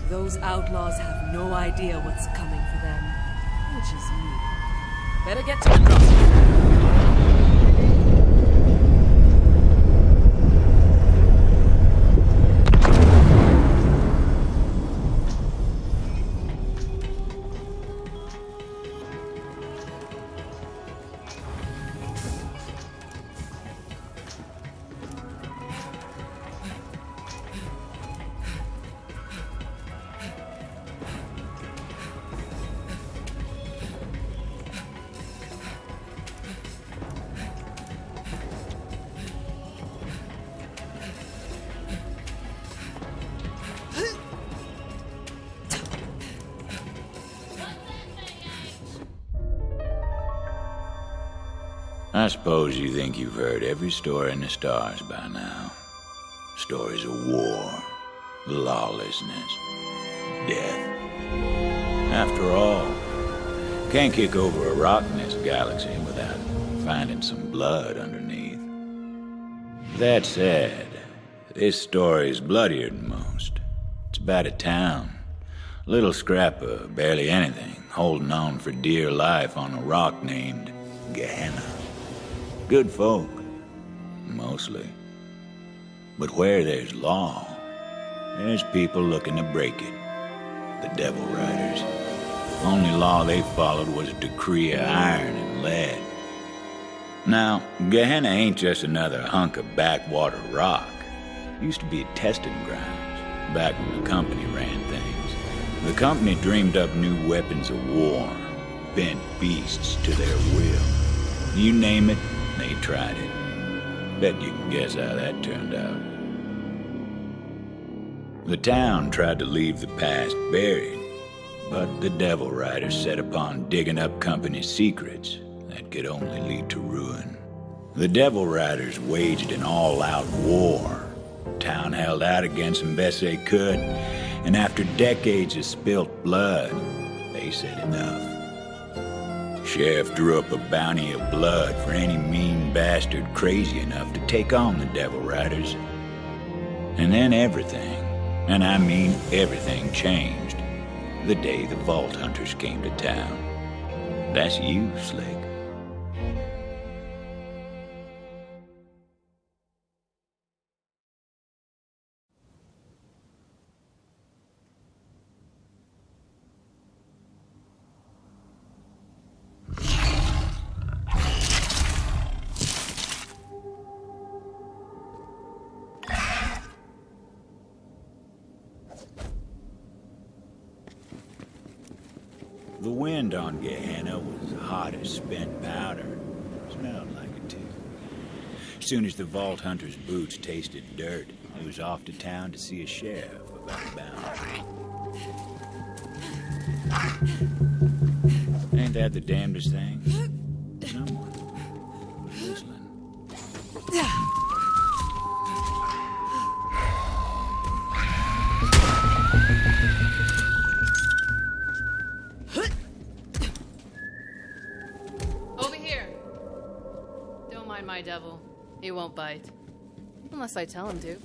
Those outlaws have no idea what's coming for them, which is me. Better get to the crossing. I suppose you think you've heard every story in the stars by now. Stories of war, lawlessness, death. After all, can't kick over a rock in this galaxy without finding some blood underneath. That said, this story's bloodier than most. It's about a town, a little scrap of barely anything, holding on for dear life on a rock named Gehenna. Good folk, mostly. But where there's law, there's people looking to break it. The Devil Riders. Only law they followed was a decree of iron and lead. Now, Gehenna ain't just another hunk of backwater rock. It used to be a testing grounds, back when the company ran things. The company dreamed up new weapons of war, bent beasts to their will. You name it, they tried it. Bet you can guess how that turned out. The town tried to leave the past buried, but the Devil Riders set upon digging up company secrets that could only lead to ruin. The Devil Riders waged an all-out war. The town held out against them best they could, and after decades of spilt blood, they said enough. Sheriff drew up a bounty of blood for any mean bastard crazy enough to take on the Devil Riders. And then everything, and I mean everything, changed the day the Vault Hunters came to town. That's you, Slick. The wind on Gehenna was hot as spent powder. Smelled like it, too. As soon as the Vault Hunter's boots tasted dirt, he was off to town to see a sheriff about a bounty. Ain't that the damnedest thing? Someone whistling. My devil. He won't bite. Unless I tell him to.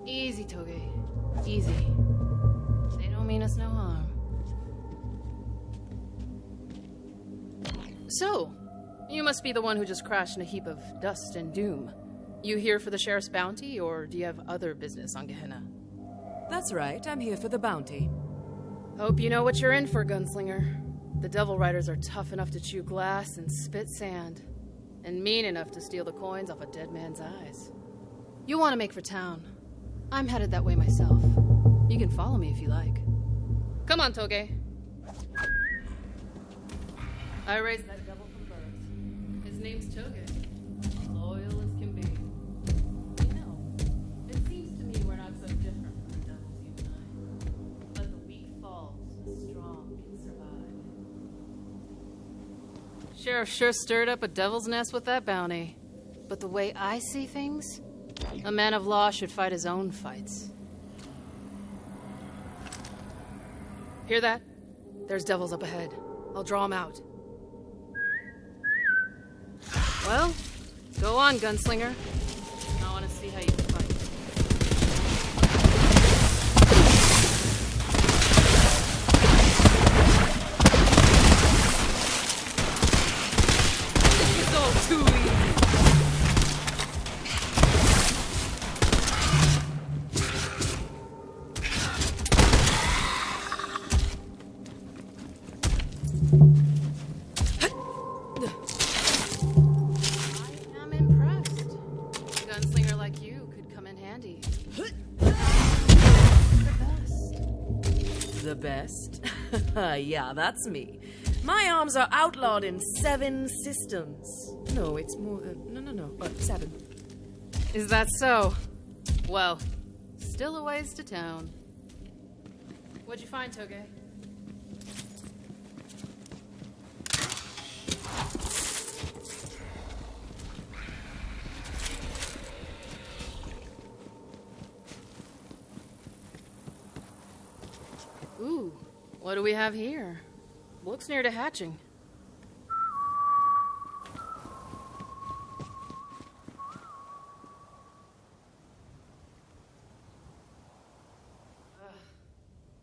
Easy, Toge. Easy. They don't mean us no harm. So, you must be the one who just crashed in a heap of dust and doom. You here for the sheriff's bounty, or do you have other business on Gehenna? That's right, I'm here for the bounty. Hope you know what you're in for, gunslinger. The Devil Riders are tough enough to chew glass and spit sand. And mean enough to steal the coins off a dead man's eyes. You want to make for town. I'm headed that way myself. You can follow me if you like. Come on, Toge. I raised that devil from birth. His name's Toge. Loyal as can be. You know, it seems to me we're not so different from the devils, you and I. But the weak falls, the strong can survive. Sheriff sure stirred up a devil's nest with that bounty. But the way I see things, a man of law should fight his own fights. Hear that? There's devils up ahead. I'll draw them out. Well, go on, gunslinger. I want to see how you fight. It's all too easy. The best? Yeah, that's me. My arms are outlawed in 7 systems. No, it's more. No. 7. Is that so? Well, still a ways to town. What'd you find, Toge? Ooh, what do we have here? Looks near to hatching.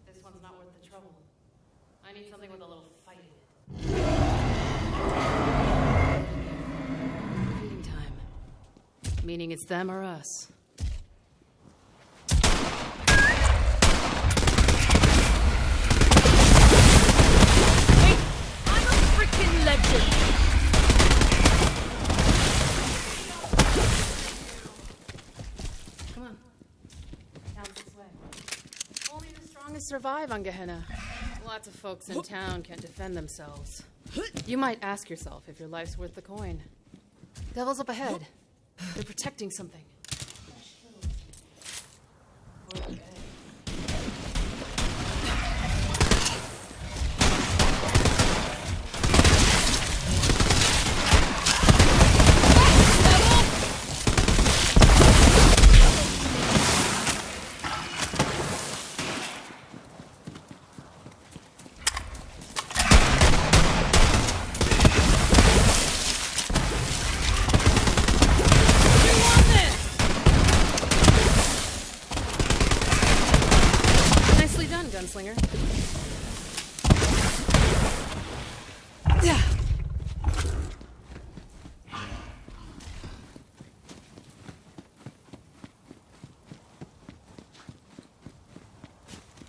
This one's not worth the trouble. I need something with a little fight in it. Feeding time. Meaning it's them or us. Survive on Gehenna. Lots of folks in town can't defend themselves. You might ask yourself if your life's worth the coin. Devil's up ahead. They're protecting something. Gunslinger.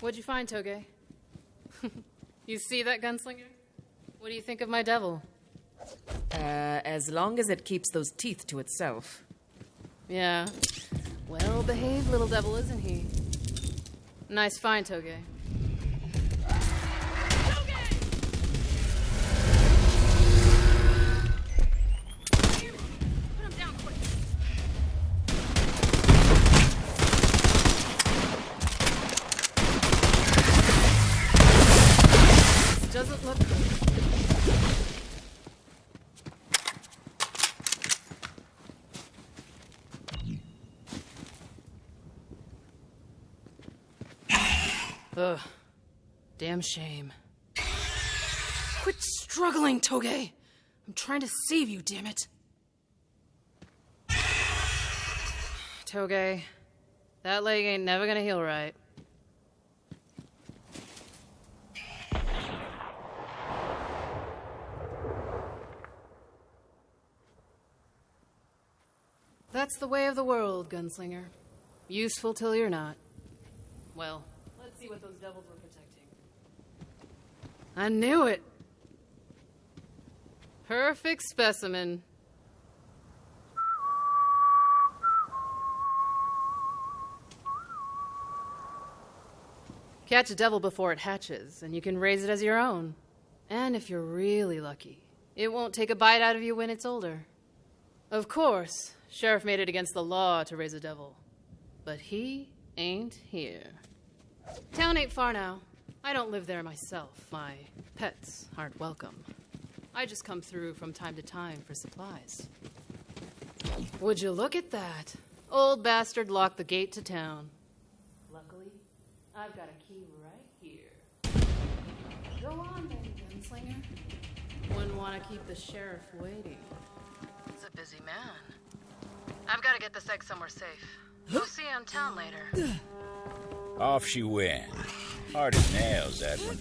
What'd you find, Toge? You see that, gunslinger? What do you think of my devil? As long as it keeps those teeth to itself. Yeah. Well-behaved little devil, isn't he? Nice find, Toge. Doesn't look good. Ugh. Damn shame. Quit struggling, Toge! I'm trying to save you, damn it. Toge, that leg ain't never gonna heal right. That's the way of the world, gunslinger. Useful till you're not. Well, let's see what those devils were protecting. I knew it! Perfect specimen. Catch a devil before it hatches, and you can raise it as your own. And if you're really lucky, it won't take a bite out of you when it's older. Of course, Sheriff made it against the law to raise a devil. But he ain't here. Town ain't far now. I don't live there myself. My pets aren't welcome. I just come through from time to time for supplies. Would you look at that? Old bastard locked the gate to town. Luckily, I've got a key right here. Go on then, gunslinger. Wouldn't want to keep the sheriff waiting. The busy man. I've got to get this egg somewhere safe. We'll see you in town later. Off she went. Hard as nails, that one.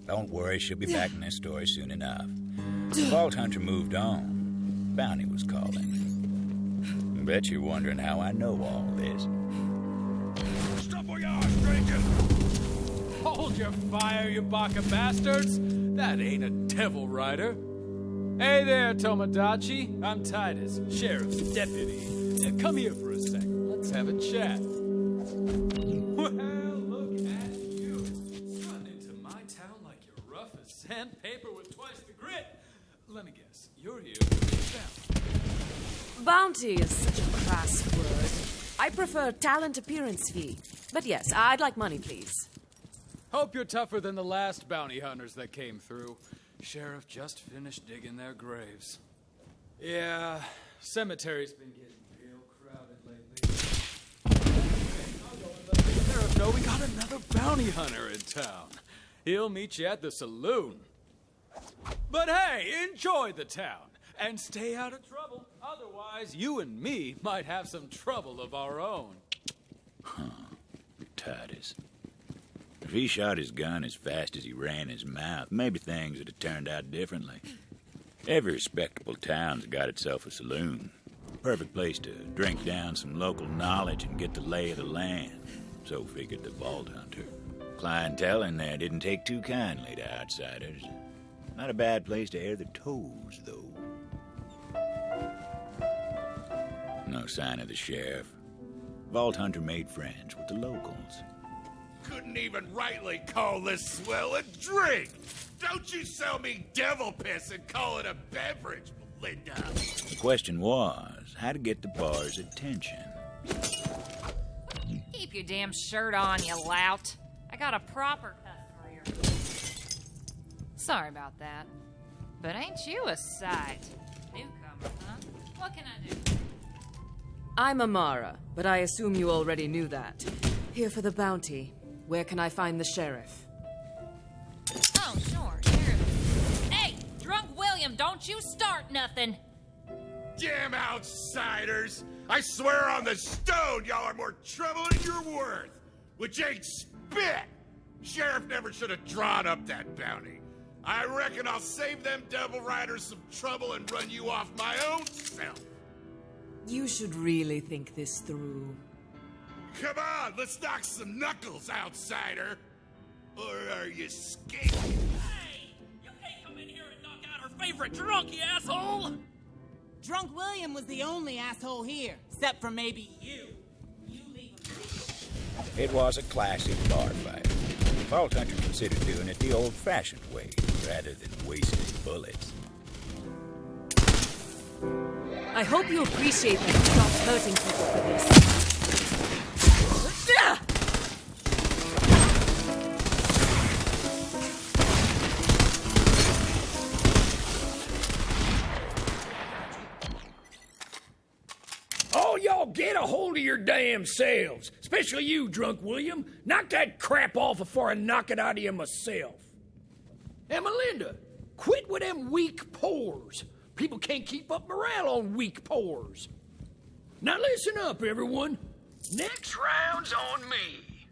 Don't worry, she'll be back in this story soon enough. The Vault Hunter moved on. Bounty was calling. Bet you're wondering how I know all this. Stop where you are, stranger! Hold your fire, you baka bastards! That ain't a devil rider. Hey there, Tomodachi. I'm Titus, Sheriff's deputy. Now come here for a second. Let's have a chat. Well, look at you. Strutting into my town like you're rough as sandpaper with twice the grit. Let me guess, you're here for yourself. Bounty is such a crass word. I prefer talent appearance fee. But yes, I'd like money, please. Hope you're tougher than the last bounty hunters that came through. Sheriff just finished digging their graves. Yeah, cemetery's been getting real crowded lately. Hey, I'll go and let the sheriff know we got another bounty hunter in town. He'll meet you at the saloon. But hey, enjoy the town and stay out of trouble. Otherwise, you and me might have some trouble of our own. Titus. If he shot his gun as fast as he ran his mouth, maybe things would have turned out differently. Every respectable town's got itself a saloon. Perfect place to drink down some local knowledge and get the lay of the land. So figured the Vault Hunter. Clientele in there didn't take too kindly to outsiders. Not a bad place to air the toes, though. No sign of the sheriff. Vault Hunter made friends with the locals. Couldn't even rightly call this swell a drink. Don't you sell me devil piss and call it a beverage, Belinda. The question was, how to get the bar's attention. Keep your damn shirt on, you lout. I got a proper customer here. Sorry about that. But ain't you a sight? Newcomer, huh? What can I do? I'm Amara, but I assume you already knew that. Here for the bounty. Where can I find the sheriff? Oh, sure, Sheriff. Hey, Drunk William, don't you start nothing. Damn outsiders! I swear on the stone y'all are more trouble than you're worth. Which ain't spit! Sheriff never should have drawn up that bounty. I reckon I'll save them devil riders some trouble and run you off my own self. You should really think this through. Come on, let's knock some knuckles, outsider. Or are you scared? Hey! You can't come in here and knock out our favorite drunk, you asshole! Drunk William was the only asshole here, except for maybe you. You leave him. It was a classic bar fight. Vault Hunter considered doing it the old-fashioned way, rather than wasting bullets. I hope you appreciate that you stopped hurting people for this. All y'all get a hold of your damn selves. Especially you, Drunk William. Knock that crap off before I knock it out of you myself. And Melinda, quit with them weak pores. People can't keep up morale on weak pores. Now listen up, everyone. Next round's on me.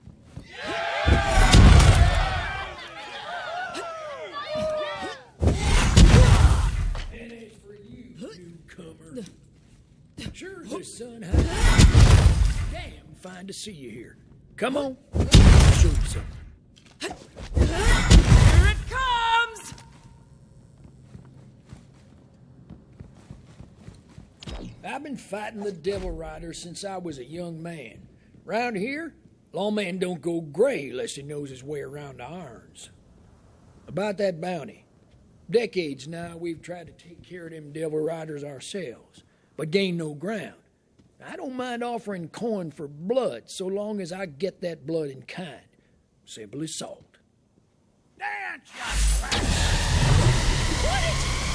And as for you, newcomer, sure as the sun hides. Damn fine to see you here. Come on, I'll show you something. Here it comes! I've been fighting the Devil Rider since I was a young man. Round here, lawman don't go gray unless he knows his way around the irons. About that bounty. Decades now we've tried to take care of them Devil Riders ourselves, but gain no ground. I don't mind offering coin for blood so long as I get that blood in kind. Simple as salt. Dance, you bastard! What?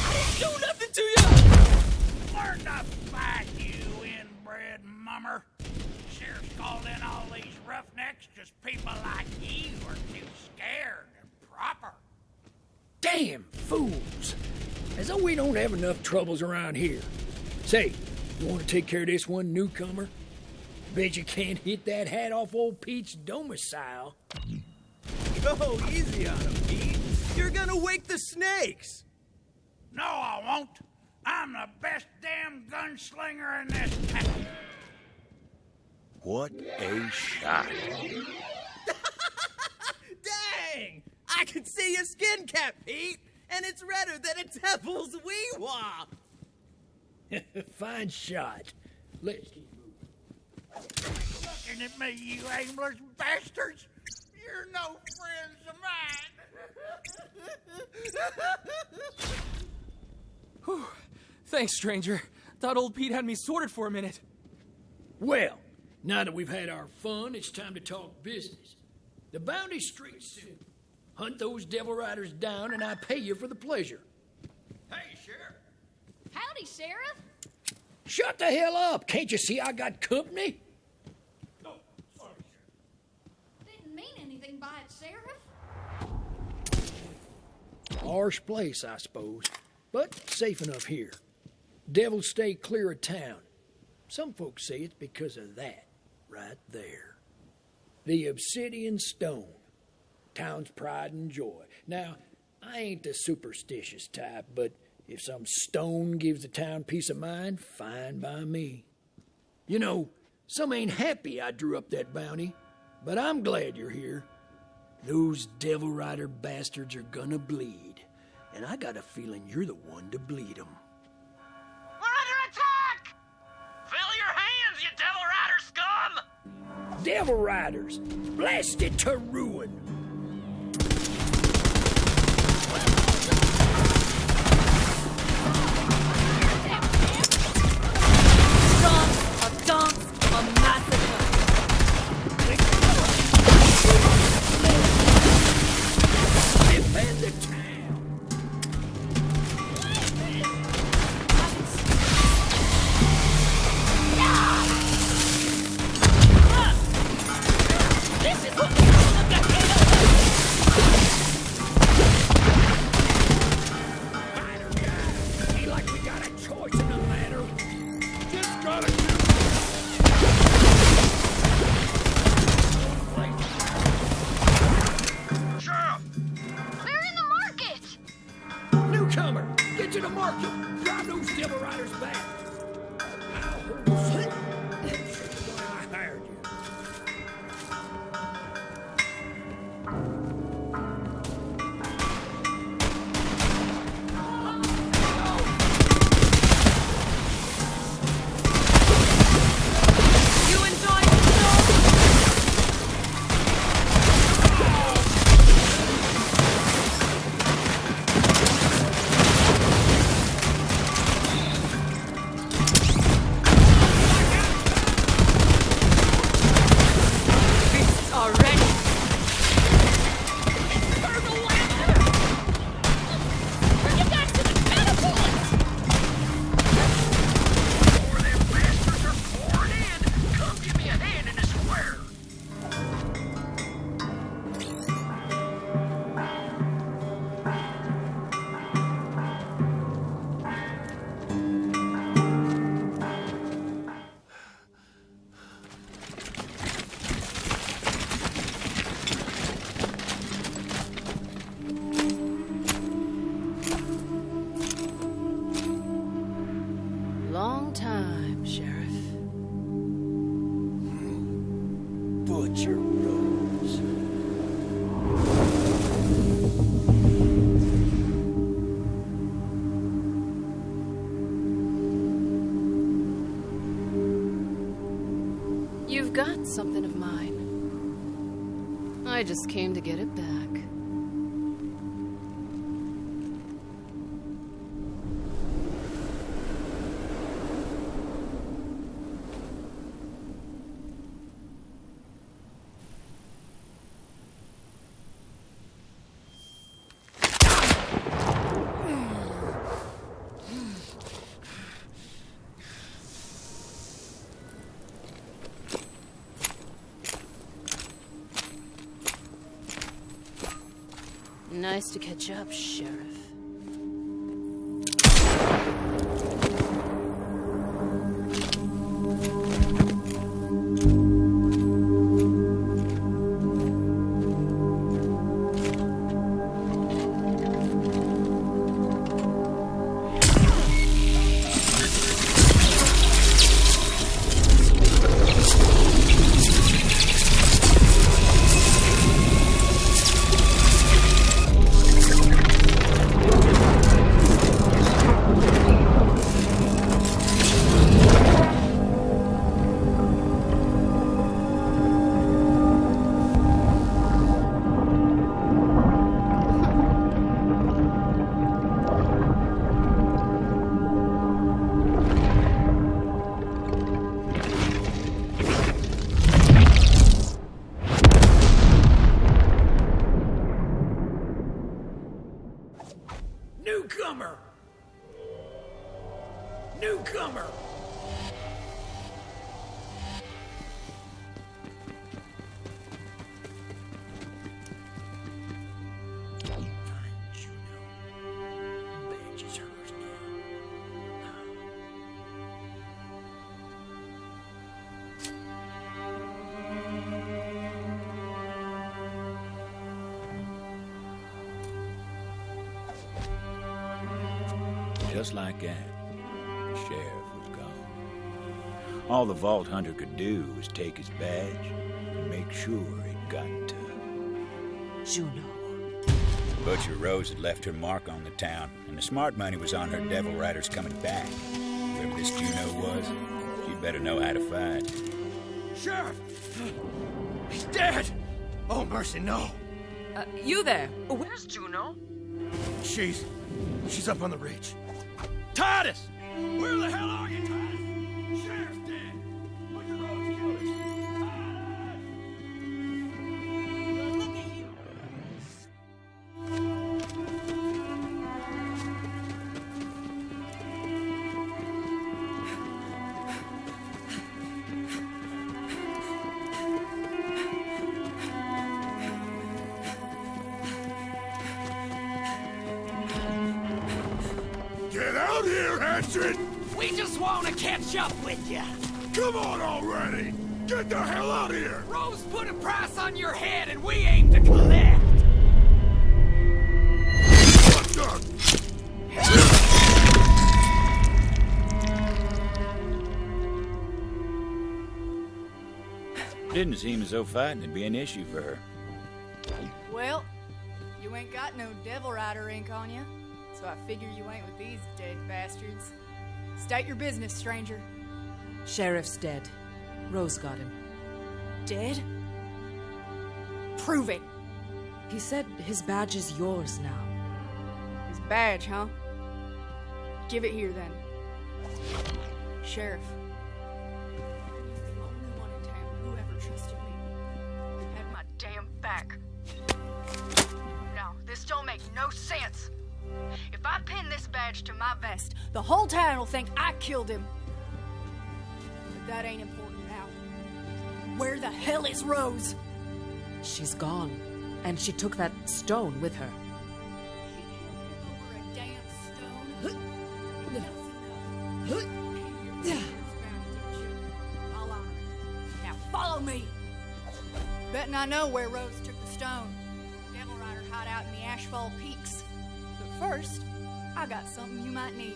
I didn't do nothing to you! Learn to fight, you inbred mummer. Sheriff's called in all these roughnecks just people like you are too scared and proper. Damn fools! As though we don't have enough troubles around here. Say, you want to take care of this one, newcomer? Bet you can't hit that hat off old Pete's domicile. Go easy on him, Pete. You're gonna wake the snakes. No, I won't. I'm the best damn gunslinger in this town. What a shot. Dang! I can see your skin cap, Pete, and it's redder than a devil's wee-wah. Fine shot. Let's keep moving. Looking at me, you aimless bastards. You're no friends of mine. Whew. Thanks, stranger. Thought old Pete had me sorted for a minute. Well, now that we've had our fun, it's time to talk business. The bounty street's simple. Hunt those devil riders down, and I pay you for the pleasure. Hey, Sheriff. Howdy, Sheriff. Shut the hell up! Can't you see I got company? Oh, sorry, Sheriff. Didn't mean anything by it, Sheriff. Harsh place, I suppose, but safe enough here. Devils stay clear of town. Some folks say it's because of that, right there. The obsidian stone. Town's pride and joy. Now, I ain't the superstitious type, but if some stone gives the town peace of mind, fine by me. You know, some ain't happy I drew up that bounty, but I'm glad you're here. Those devil rider bastards are gonna bleed, and I got a feeling you're the one to bleed them. We're under attack! Fill your hands, you devil rider scum! Devil riders, blasted to ruin. A dance, a massacre. Defend the town. This is what we look at. Fighter guy, ain't like we got a choice in the matter. Just gotta do. Sheriff! We're in the market. Newcomer, get to the market. Drive those devil riders back. I'll hold the slip. I hired you. You enjoy the show? Beasts are ready. Turtle ladder! Bring it back to the catapults! Before them bastards are pouring in, come give me a hand in this square. Long time, Sheriff. Butcher Rose. You've got something of mine. I just came to get it back. Nice to catch up, Sheriff. Newcomer! Just like that, the sheriff was gone. All the Vault Hunter could do was take his badge and make sure it got to Juno. Butcher Rose had left her mark on the town, and the smart money was on her devil riders coming back. Whoever this Juno was, she'd better know how to fight. Sheriff! He's dead! Oh, mercy, no! You there? Where's Juno? She's up on the ridge. Titus! Where the hell are you, Titus? Sheriff's dead! Butcher Rose killed him! Titus! Look at you! Get out here, Hatchet! We just want to catch up with you. Come on already! Get the hell out of here! Rose put a price on your head and we aim to collect. What the? Didn't seem as though fighting would be an issue for her. Well, you ain't got no Devil Rider ink on you, so I figure you ain't with these dead bastards. State your business, stranger. Sheriff's dead. Rose got him. Dead? Prove it. He said his badge is yours now. His badge, huh? Give it here, then. Sheriff. He's the only one in town who ever trusted me. Had my damn back. Now, this don't make no sense. If I pin this badge to my vest, the whole town will think I killed him. But that ain't important now. Where the hell is Rose? She's gone. And she took that stone with her. She killed him over a damn stone. That's enough. I'll honor it. Now follow me. Betting I know where Rose took the stone. Devil Rider hideout in the Ashfall Peaks. But first, I got something you might need.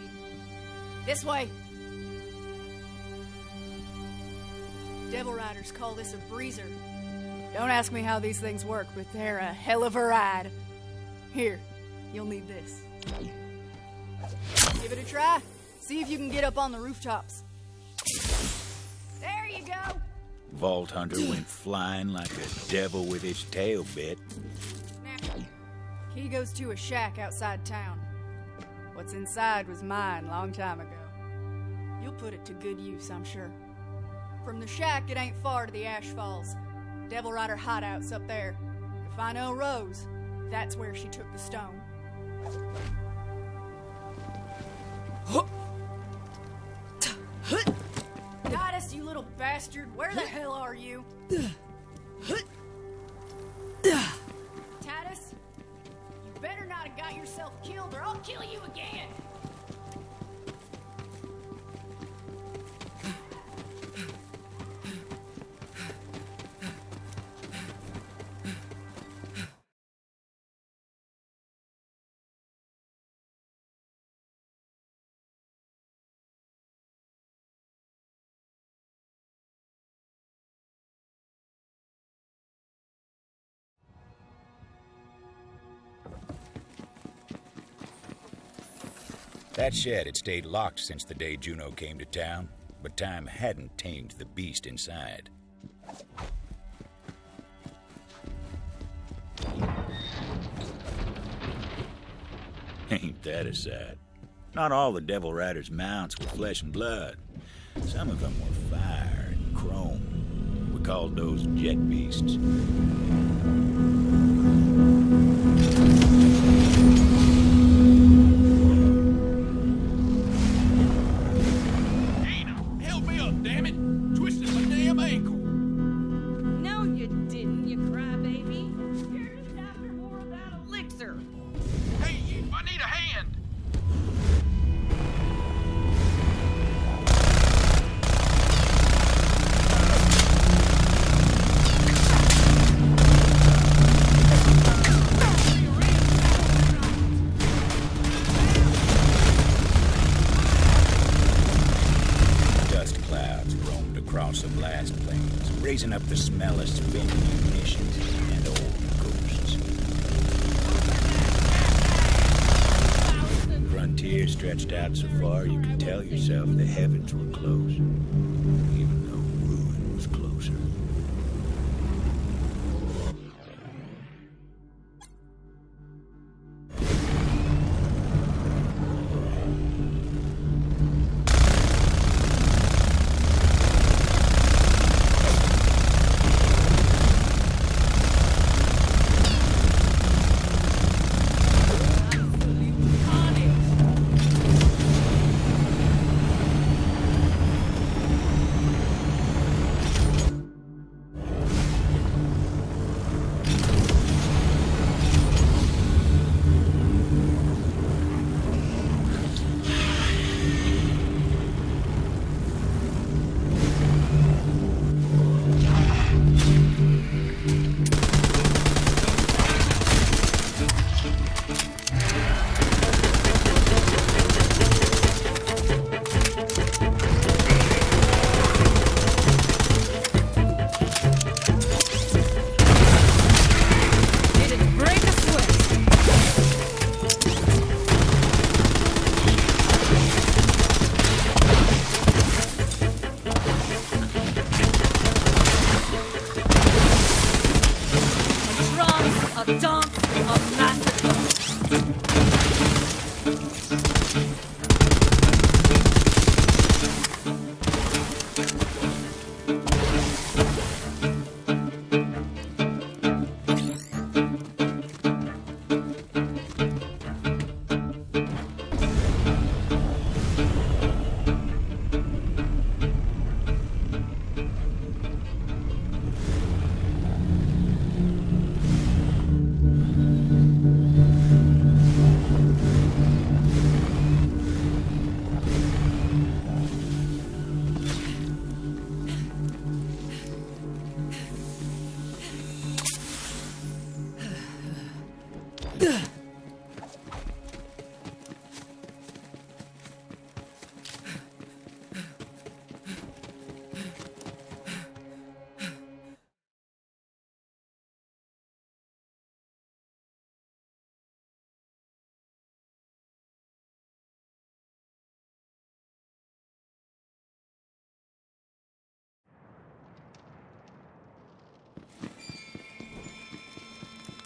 This way. Devil Riders call this a breezer. Don't ask me how these things work, but they're a hell of a ride. Here, you'll need this. Give it a try. See if you can get up on the rooftops. There you go. Vault Hunter went flying like a devil with his tail bit. Now, key goes to a shack outside town. What's inside was mine long time ago. You'll put it to good use, I'm sure. From the shack, it ain't far to the Ash Falls. Devil Rider hideouts up there. If I know Rose, that's where she took the stone. Titus, you little bastard, where the hell are you? Titus, you better not have got yourself killed or I'll kill you again. That shed had stayed locked since the day Juno came to town, but time hadn't tamed the beast inside. Ain't that a sight? Not all the Devil Rider's mounts were flesh and blood. Some of them were fire and chrome. We called those jet beasts. also blast planes, raising up the smell of spent munitions and old ghosts. Frontier stretched out so far you could tell yourself the heavens were close, even though ruin was closer.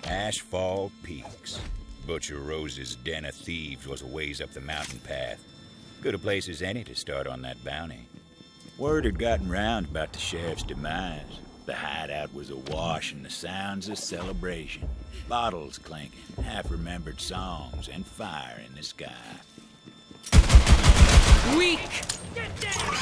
Ashfall Peaks. Butcher Rose's den of thieves was a ways up the mountain path. Good a place as any to start on that bounty. Word had gotten round about the sheriff's demise. The hideout was awash in the sounds of celebration. Bottles clinking, half-remembered songs, and fire in the sky. Weak! Get down!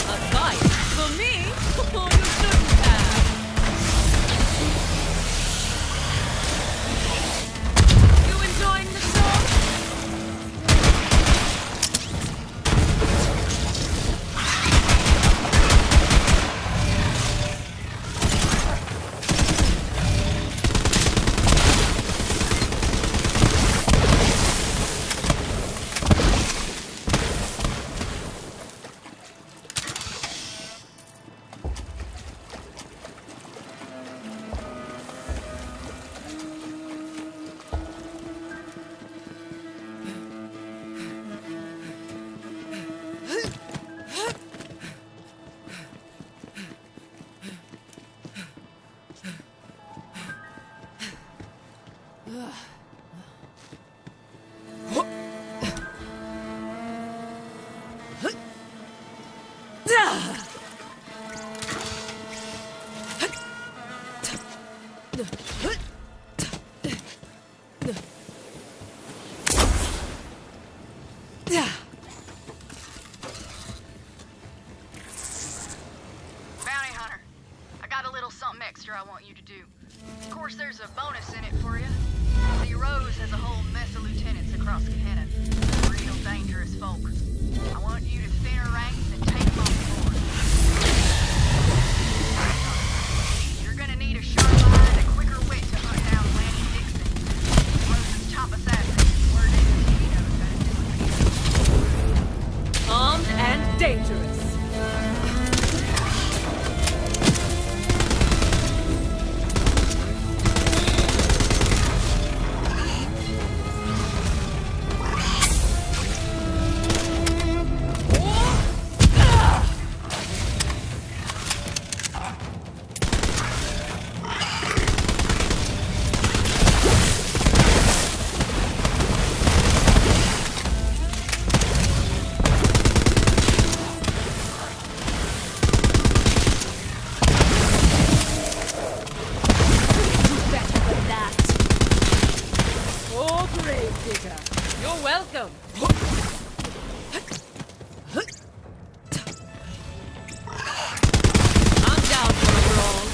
A fight? For me? Oh, you shouldn't have. You enjoying the show? Bounty hunter, I got a little something extra I want you to do. Of course, there's a bonus in it for you. See, Rose has a whole mess of lieutenants across Gehenna. Real dangerous folk. I want you to thin her ranks and take them on board. You're gonna need a sharp eye and a quicker wit to hunt down Lanny Dixon. Rose's top assassin. Word is, he knows how to disappear. dangerous. You're welcome. I'm down for a brawl.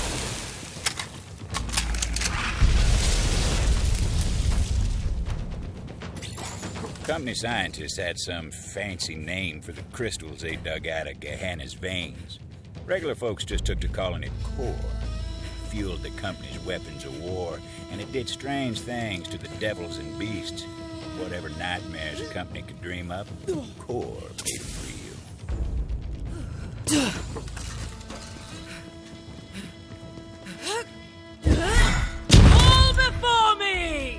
Company scientists had some fancy name for the crystals they dug out of Gehenna's veins. Regular folks just took to calling it core. Fueled the company's weapons of war, and it did strange things to the devils and beasts. Whatever nightmares a company could dream up, core made them real. All before me!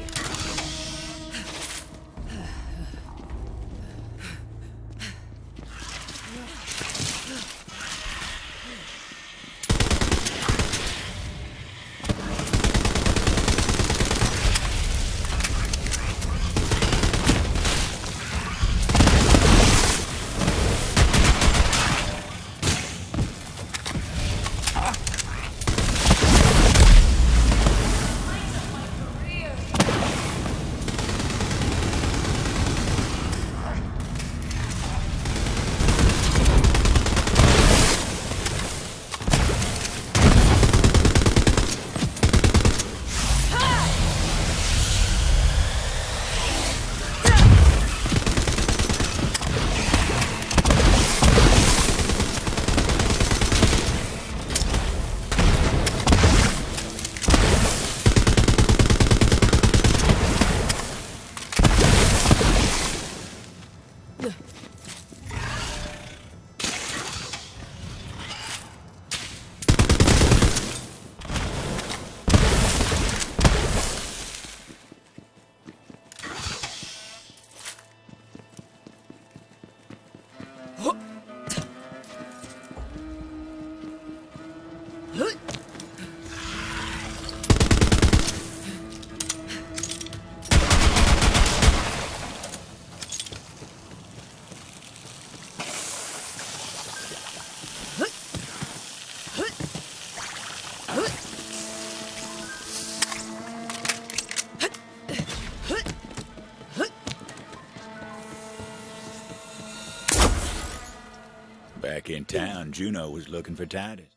Back in town, Juno was looking for Titus.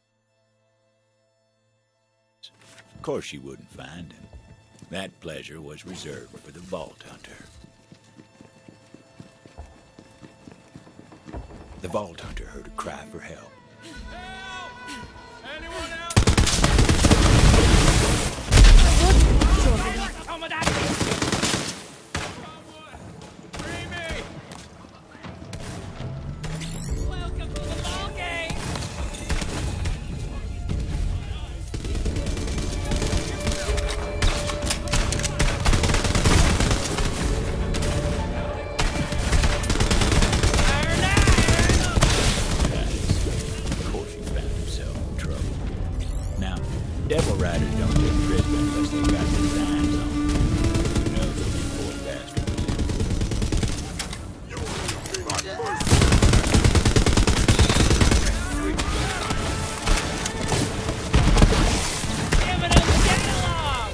Of course she wouldn't find him. That pleasure was reserved for the Vault Hunter. The Vault Hunter heard a cry for help. Help! Anyone out? Free me! Welcome to the ball game. Of course he found himself in trouble. Now, Devil Riders don't get prison unless they got designs on them. Who knows what the poor bastard was Give it a get along.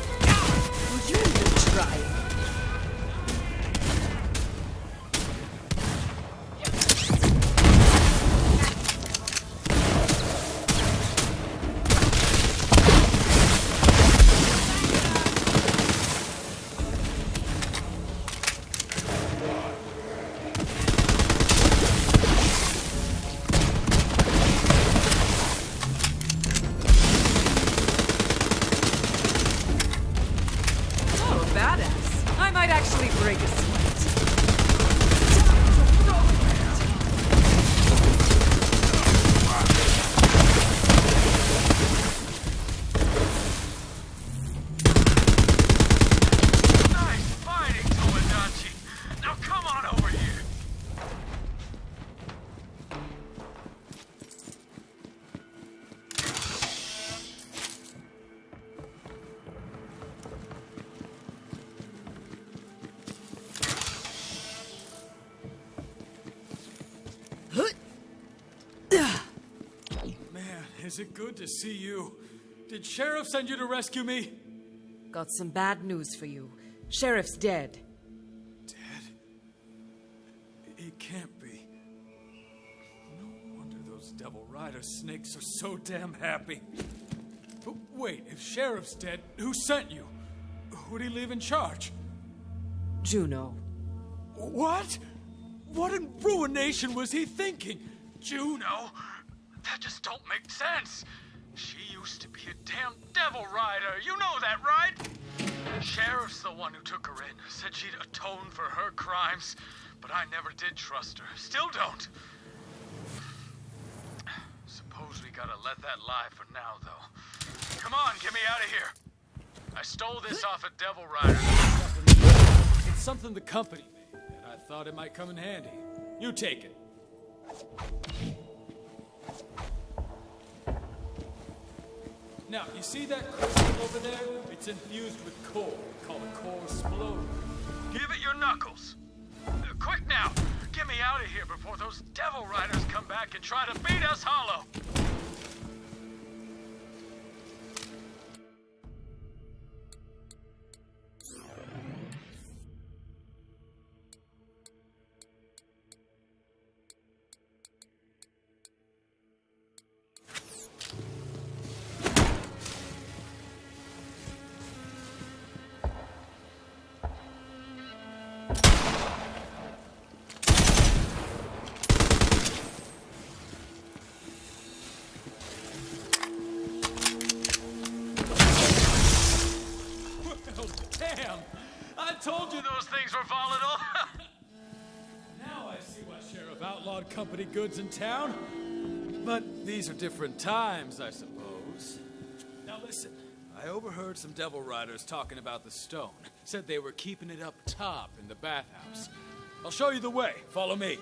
Would you even try it? Oh, badass. I might actually break a sweat. is it good to see you. Did Sheriff send you to rescue me? Got some bad news for you. Sheriff's dead. Dead? He can't be. No wonder those Devil Rider snakes are so damn happy. But wait, if Sheriff's dead, who sent you? Who'd he leave in charge? Juno. What? What in ruination was he thinking? Juno? That just don't make sense. She used to be a damn Devil Rider. You know that, right? Sheriff's the one who took her in. Said she'd atone for her crimes. But I never did trust her. Still don't. Suppose we gotta let that lie for now, though. Come on, get me out of here. I stole this off a Devil Rider. It's something the company made, and I thought it might come in handy. You take it. Now, you see that crystal over there? It's infused with core. Called a core exploder. Give it your knuckles. Quick now! Get me out of here before those Devil Riders come back and try to beat us hollow! Damn! I told you those things were volatile! Now I see why Sheriff outlawed company goods in town. But these are different times, I suppose. Now listen, I overheard some Devil Riders talking about the stone. Said they were keeping it up top in the bathhouse. I'll show you the way. Follow me.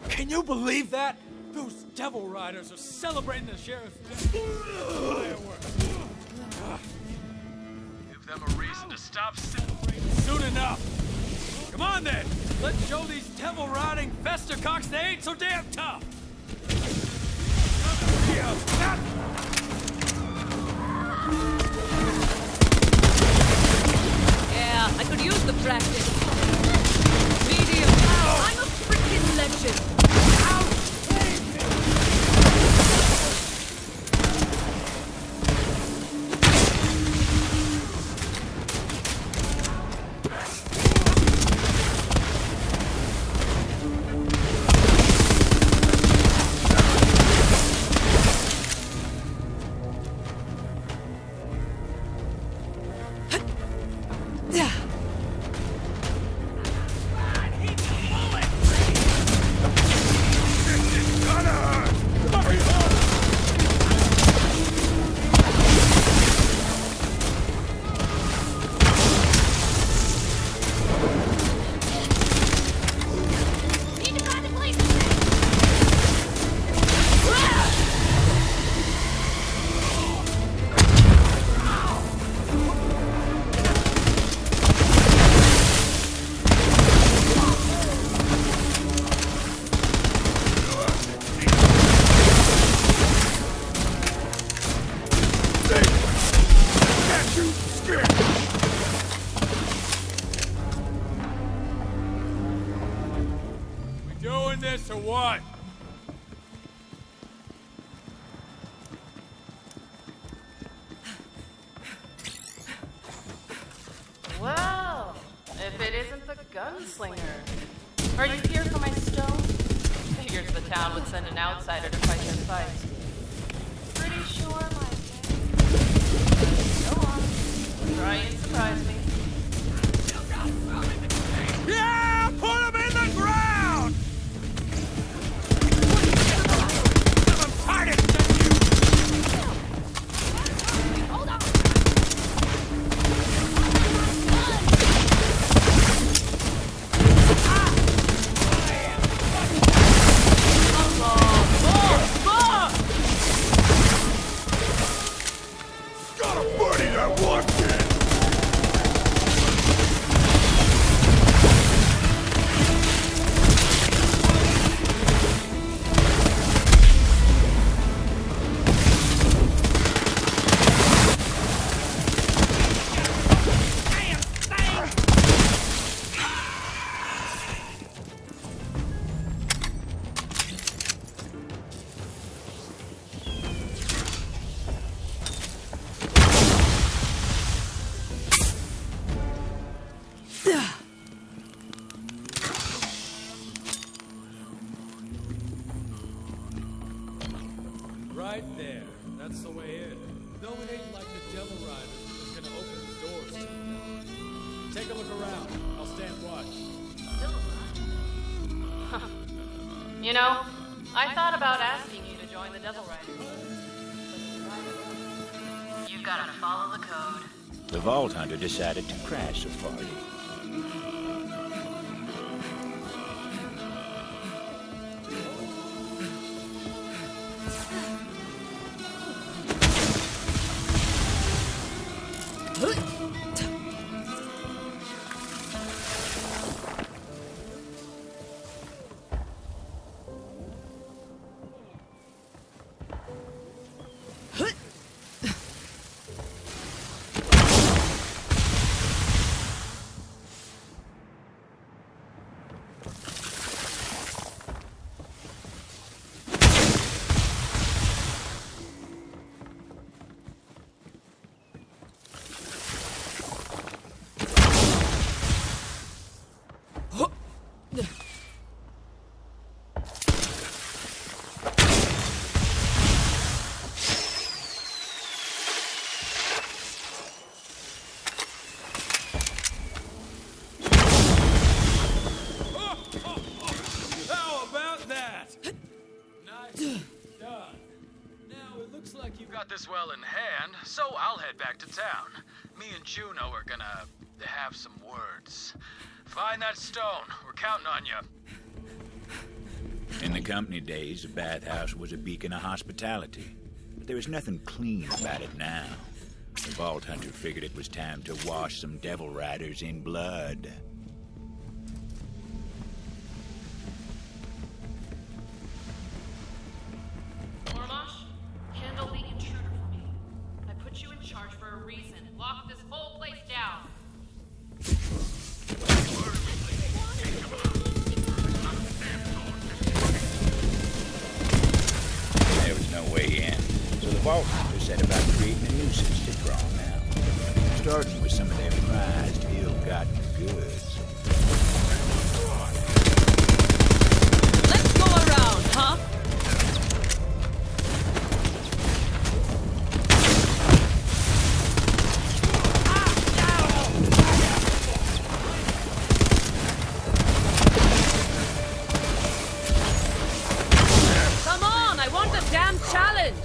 Can you believe that? Those Devil Riders are celebrating the Sheriff's death. Fireworks. Give them a reason to stop celebrating soon enough. Come on then. Let's show these devil riding festercocks they ain't so damn tough. Yeah, I could use the practice. Medium. I'm a freaking legend. This or what? Well, if it isn't the gunslinger. Are you here for my stone? Figures the town would send an outsider to fight their fight. Pretty sure my Go on. Try and surprise me. Yeah! Put him in the ground! I'm tired of you! Hold on! Got a buddy that wants it! right there. That's the way in. Though it ain't like the Devil Riders are just gonna open the doors to you. Take a look around. I'll stand watch. You know, I thought about asking you to join the Devil Riders. You've gotta follow the code. The Vault Hunter decided to crash the party. This well in hand, so I'll head back to town. Me and Juno are gonna have some words. Find that stone. We're counting on you. In the company days, the bathhouse was a beacon of hospitality. But there was nothing clean about it now. The Vault Hunter figured it was time to wash some Devil Riders in blood. Lock this whole place down. There was no way in, so the Vault Hunter set about creating a nuisance to draw them out, starting with some of their prized, ill-gotten goods. Let's go around, huh? Challenge!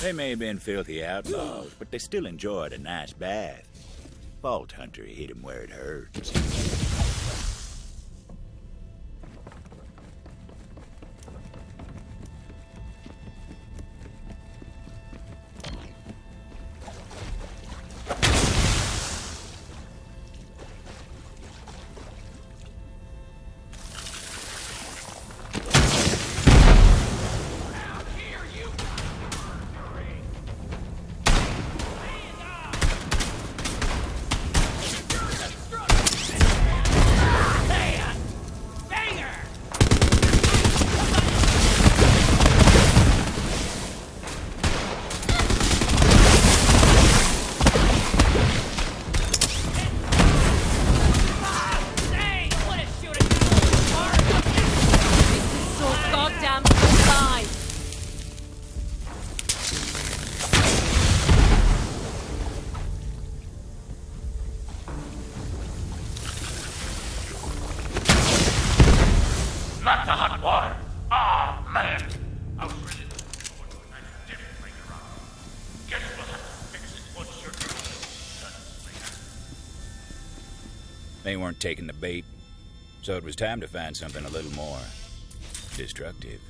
They may have been filthy outlaws, but they still enjoyed a nice bath. Vault Hunter hit him where it hurts. Not the hot water. Oh, man. I was really looking forward to a nice dip later on. Guess we'll have to fix it once you're done. They weren't taking the bait, so it was time to find something a little more destructive.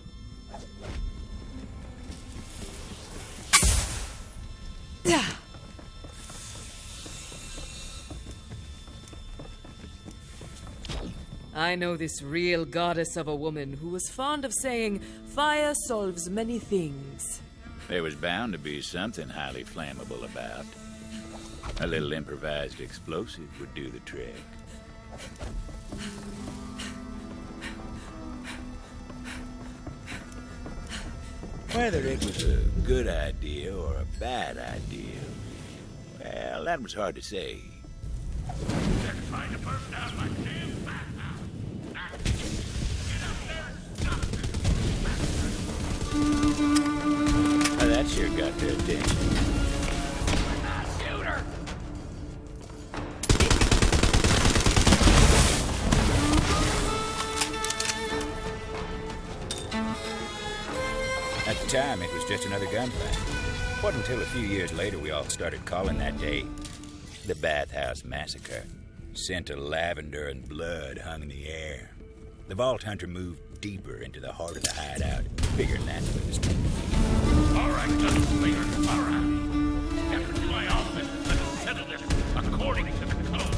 I know this real goddess of a woman who was fond of saying, fire solves many things. There was bound to be something highly flammable about. A little improvised explosive would do the trick. Whether it was a good idea or a bad idea, well, that was hard to say. They're trying to burn down my damn bathhouse. Now, get up there and stop it. Well, that sure got their attention. Shoot her! At the time, it was just another gunplay. It wasn't until a few years later we all started calling that day the Bathhouse Massacre. Scent of lavender and blood hung in the air. The Vault Hunter moved deeper into the heart of the hideout, figuring that's what it was. All right, gunslinger, all right. Step into my office and let's settle this according to the code.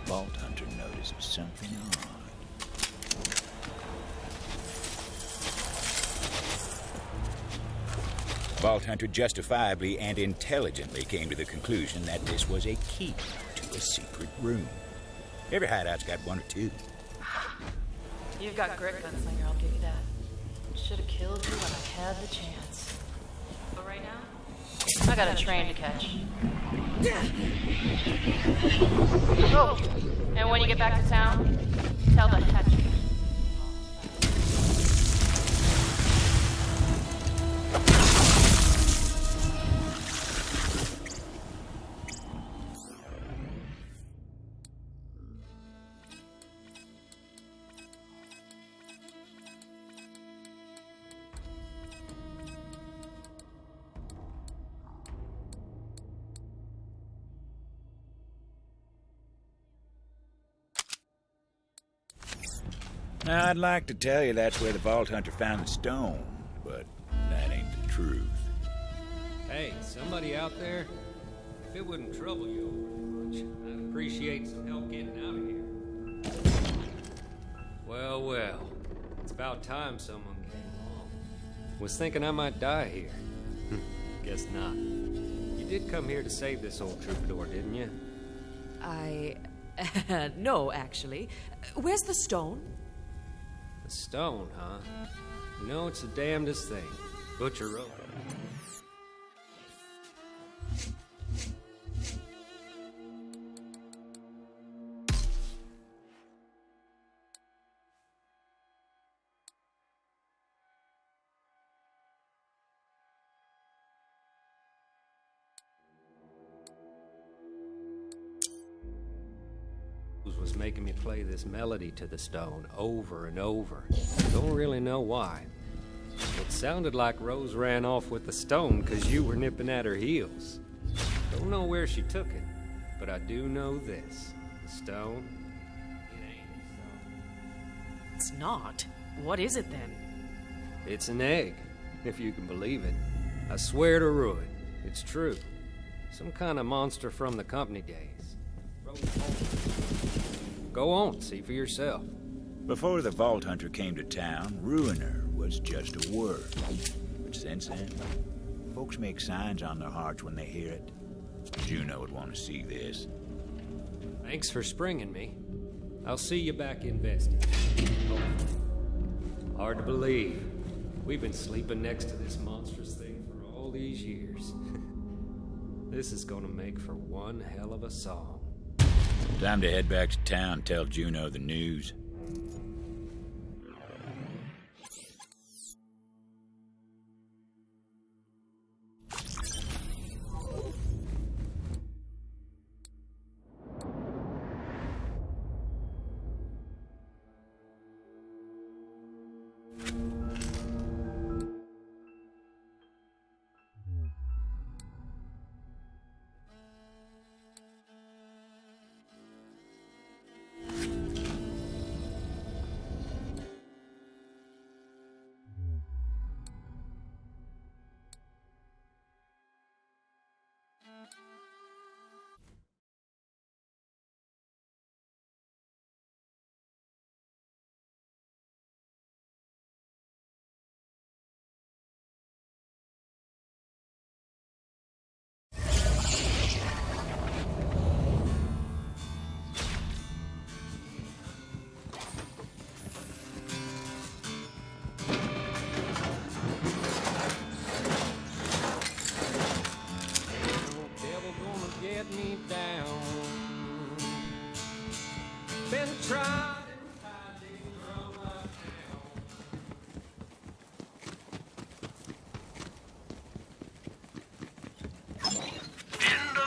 Vault Hunter noticed something odd. Vault Hunter justifiably and intelligently came to the conclusion that this was a key to a secret room. Every hideout's got one or two. You've got grit, Gunslinger, I'll give you that. Should have killed you when I had the chance. But right now, I got a train to catch. Oh, and when you get back to town, tell the hatchman. Now, I'd like to tell you that's where the Vault Hunter found the stone, but that ain't the truth. Hey, somebody out there? If it wouldn't trouble you overly much, I'd appreciate some help getting out of here. Well, well. It's about time someone came along. Was thinking I might die here. Guess not. You did come here to save this old troubadour, didn't you? No, actually. Where's the stone? The stone, huh? You know, it's the damnedest thing. Butcher wrote. Was making me play this melody to the stone over and over. Don't really know why. It sounded like Rose ran off with the stone because you were nipping at her heels. Don't know where she took it, but I do know this. The stone, it ain't a stone. It's not. What is it then? It's an egg, if you can believe it. I swear to Ruin, it's true. Some kind of monster from the company days. Go on, see for yourself. Before the Vault Hunter came to town, Ruiner was just a word. But since then, folks make signs on their hearts when they hear it. Juno would want to see this. Thanks for springing me. I'll see you back invested. Hard to believe. We've been sleeping next to this monstrous thing for all these years. This is gonna make for one hell of a song. Time to head back to town and tell Juno the news.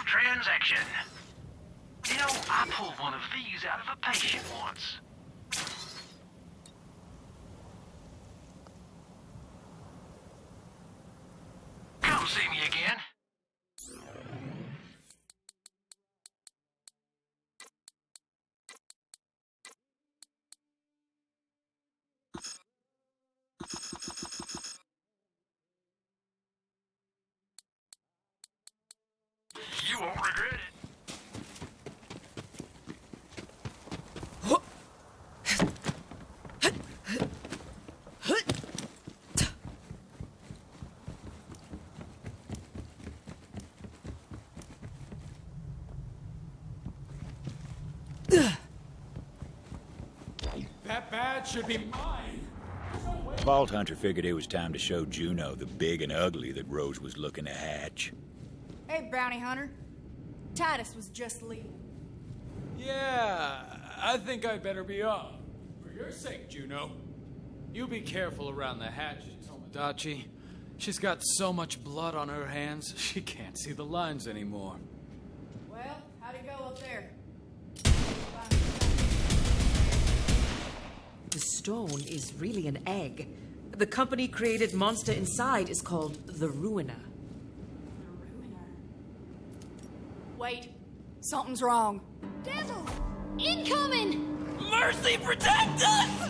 Transaction. You know, I pulled one of these out of a patient once. Come see me again. You won't regret it. That badge should be mine. Vault Hunter figured it was time to show Juno the big and ugly that Rose was looking to hatch. Hey, Bounty Hunter. Titus was just leaving. Yeah, I think I better be off. For your sake, Juno. You be careful around the hatch, Tomodachi. She's got so much blood on her hands, she can't see the lines anymore. Well, how'd it go up there? The stone is really an egg. The company-created monster inside is called the Ruiner. Wait, something's wrong. Devils! Incoming! Mercy, protect us!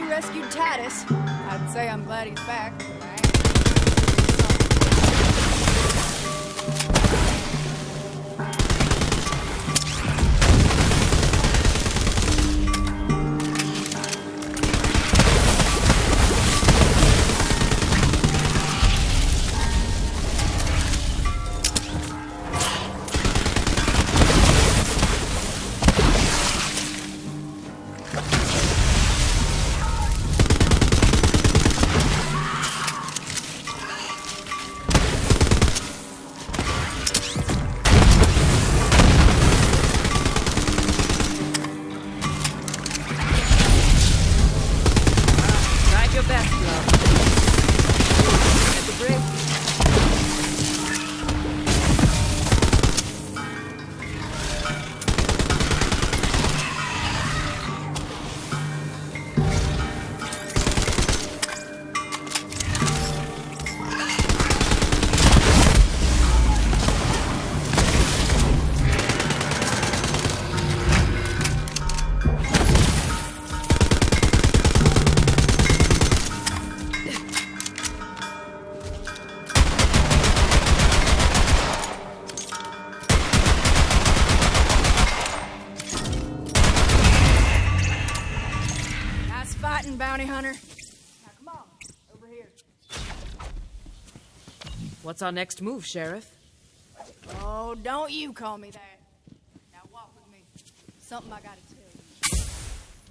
Rescued Titus. I'd say I'm glad he's back, but I ain't. Bounty Hunter. Now come on, over here. What's our next move, Sheriff? Oh, don't you call me that. Now walk with me. Something I gotta tell you.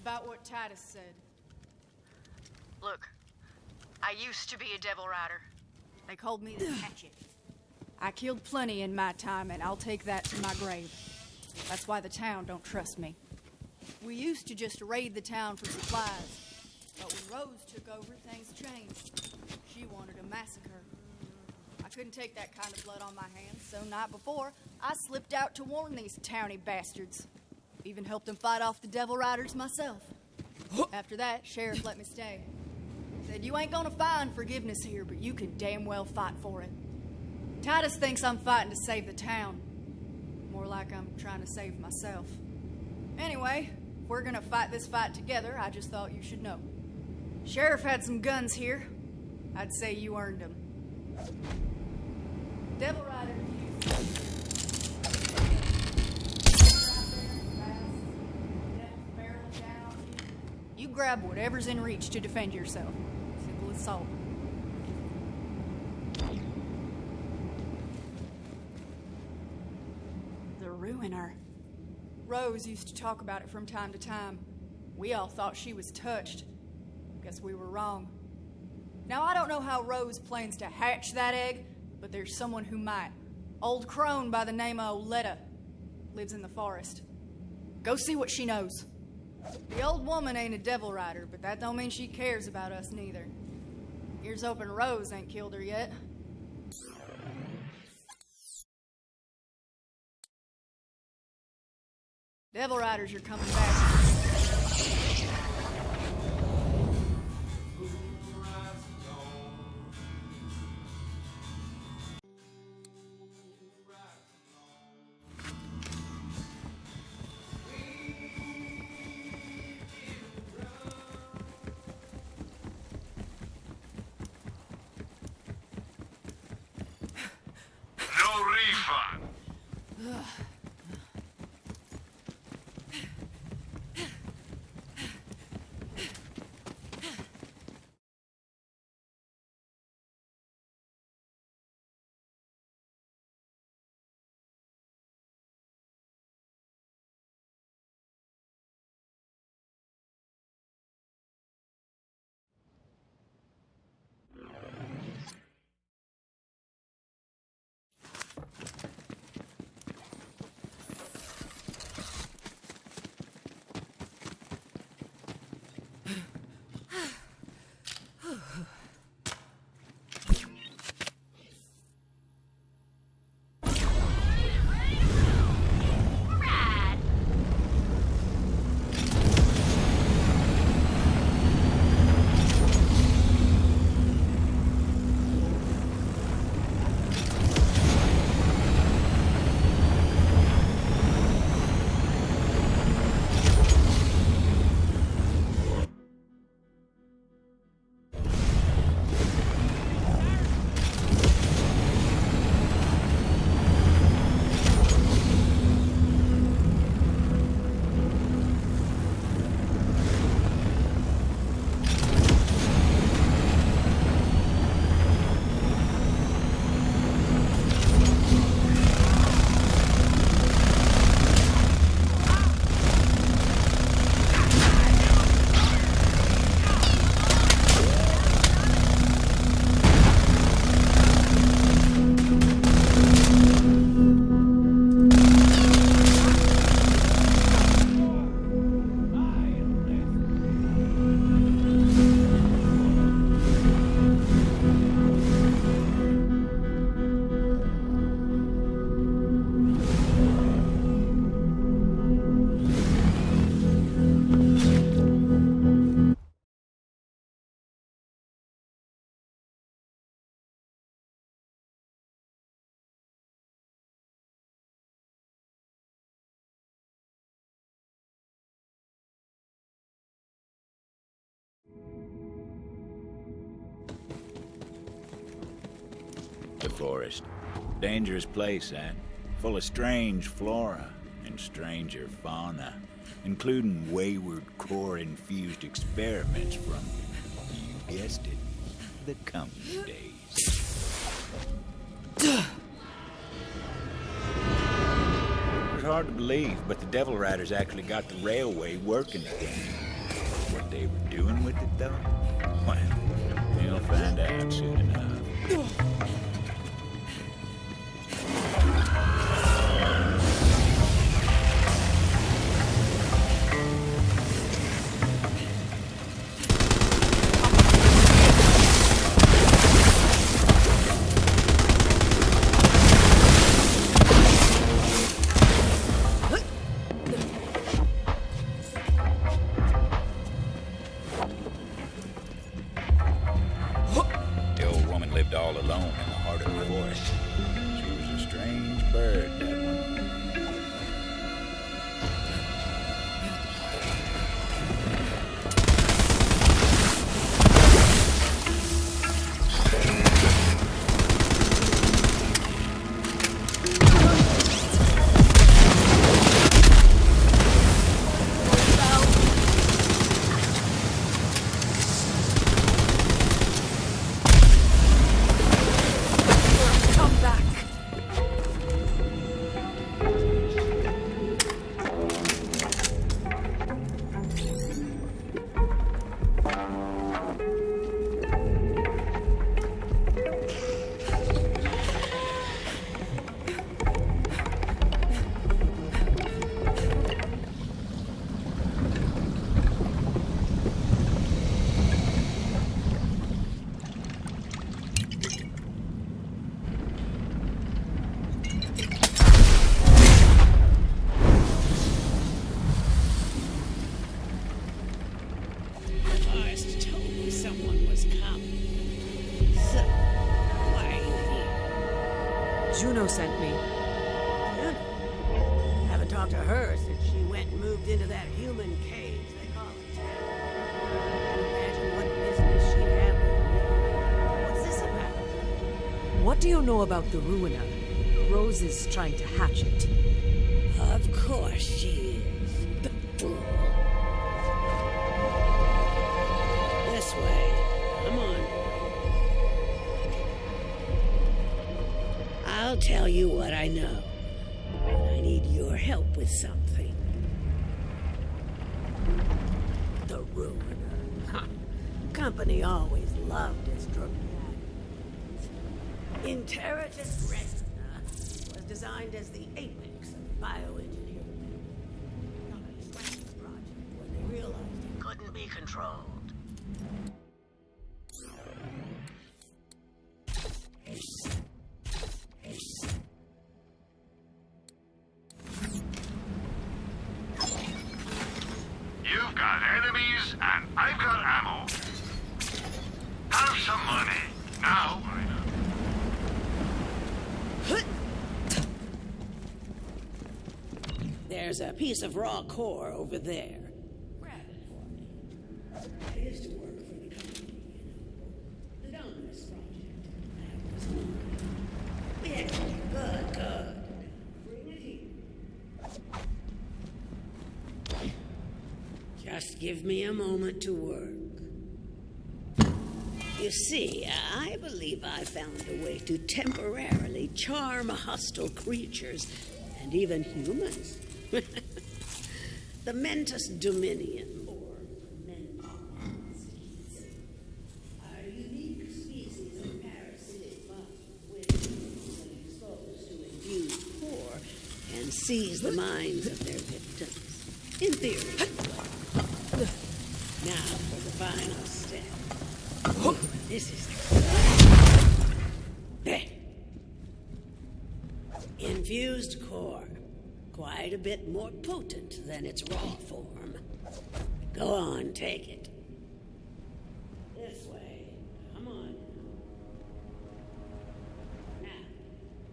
About what Titus said. Look, I used to be a devil rider. They called me the Hatchet. I killed plenty in my time, and I'll take that to my grave. That's why the town don't trust me. We used to just raid the town for supplies. But when Rose took over, things changed. She wanted a massacre. I couldn't take that kind of blood on my hands, so night before, I slipped out to warn these towny bastards. Even helped them fight off the Devil Riders myself. After that, Sheriff let me stay. Said, you ain't gonna find forgiveness here, but you can damn well fight for it. Titus thinks I'm fighting to save the town. More like I'm trying to save myself. Anyway, if we're gonna fight this fight together, I just thought you should know. Sheriff had some guns here. I'd say you earned them. Devil Rider, you grab whatever's in reach to defend yourself. Simple as salt. The Ruiner. Rose used to talk about it from time to time. We all thought she was touched. Guess we were wrong. Now, I don't know how Rose plans to hatch that egg, but there's someone who might. Old crone by the name of Oletta. Lives in the forest. Go see what she knows. The old woman ain't a devil rider, but that don't mean she cares about us neither. Ears open Rose ain't killed her yet. Devil riders are coming back. No refund. The forest. Dangerous place, that. Full of strange flora and stranger fauna, including wayward core-infused experiments from, you guessed it, the company days. It's hard to believe, but the Devil Riders actually got the railway working again. What they were doing with it, though? Well, we'll find out soon enough. All alone in the heart of the forest. She was a strange bird, that one. Juno sent me. Haven't talked to her since she went and moved into that human cage they call it town. Imagine what business she'd have with me. What's this about? What do you know about the Ruiner? Rose is trying to hatch it. Of course she is. The fool. This way. Come on. I'll tell you what I know. I need your help with something. The Ruiner. Company always loved its dramatic. Inherited Retina was designed as the apex of bioengineering. Company scrapped the project when they realized it couldn't be controlled. You've got enemies, and I've got ammo. Have some money. Now, There's a piece of raw core over there. Grab it for me. I used to work for the company, The Dominus Project. That was mine. Yeah, good. Bring it here. Just give me a moment to work. You see, I believe I found a way to temporarily charm hostile creatures and even humans. The Mentis Dominion, or Mentis, are a unique species of parasitic bug which, when exposed to infused core, can seize the minds of their victims. In theory. Now for the final step. This is there. Infused core. Quite a bit more potent than its raw form. Go on, take it. This way. Come on. Now,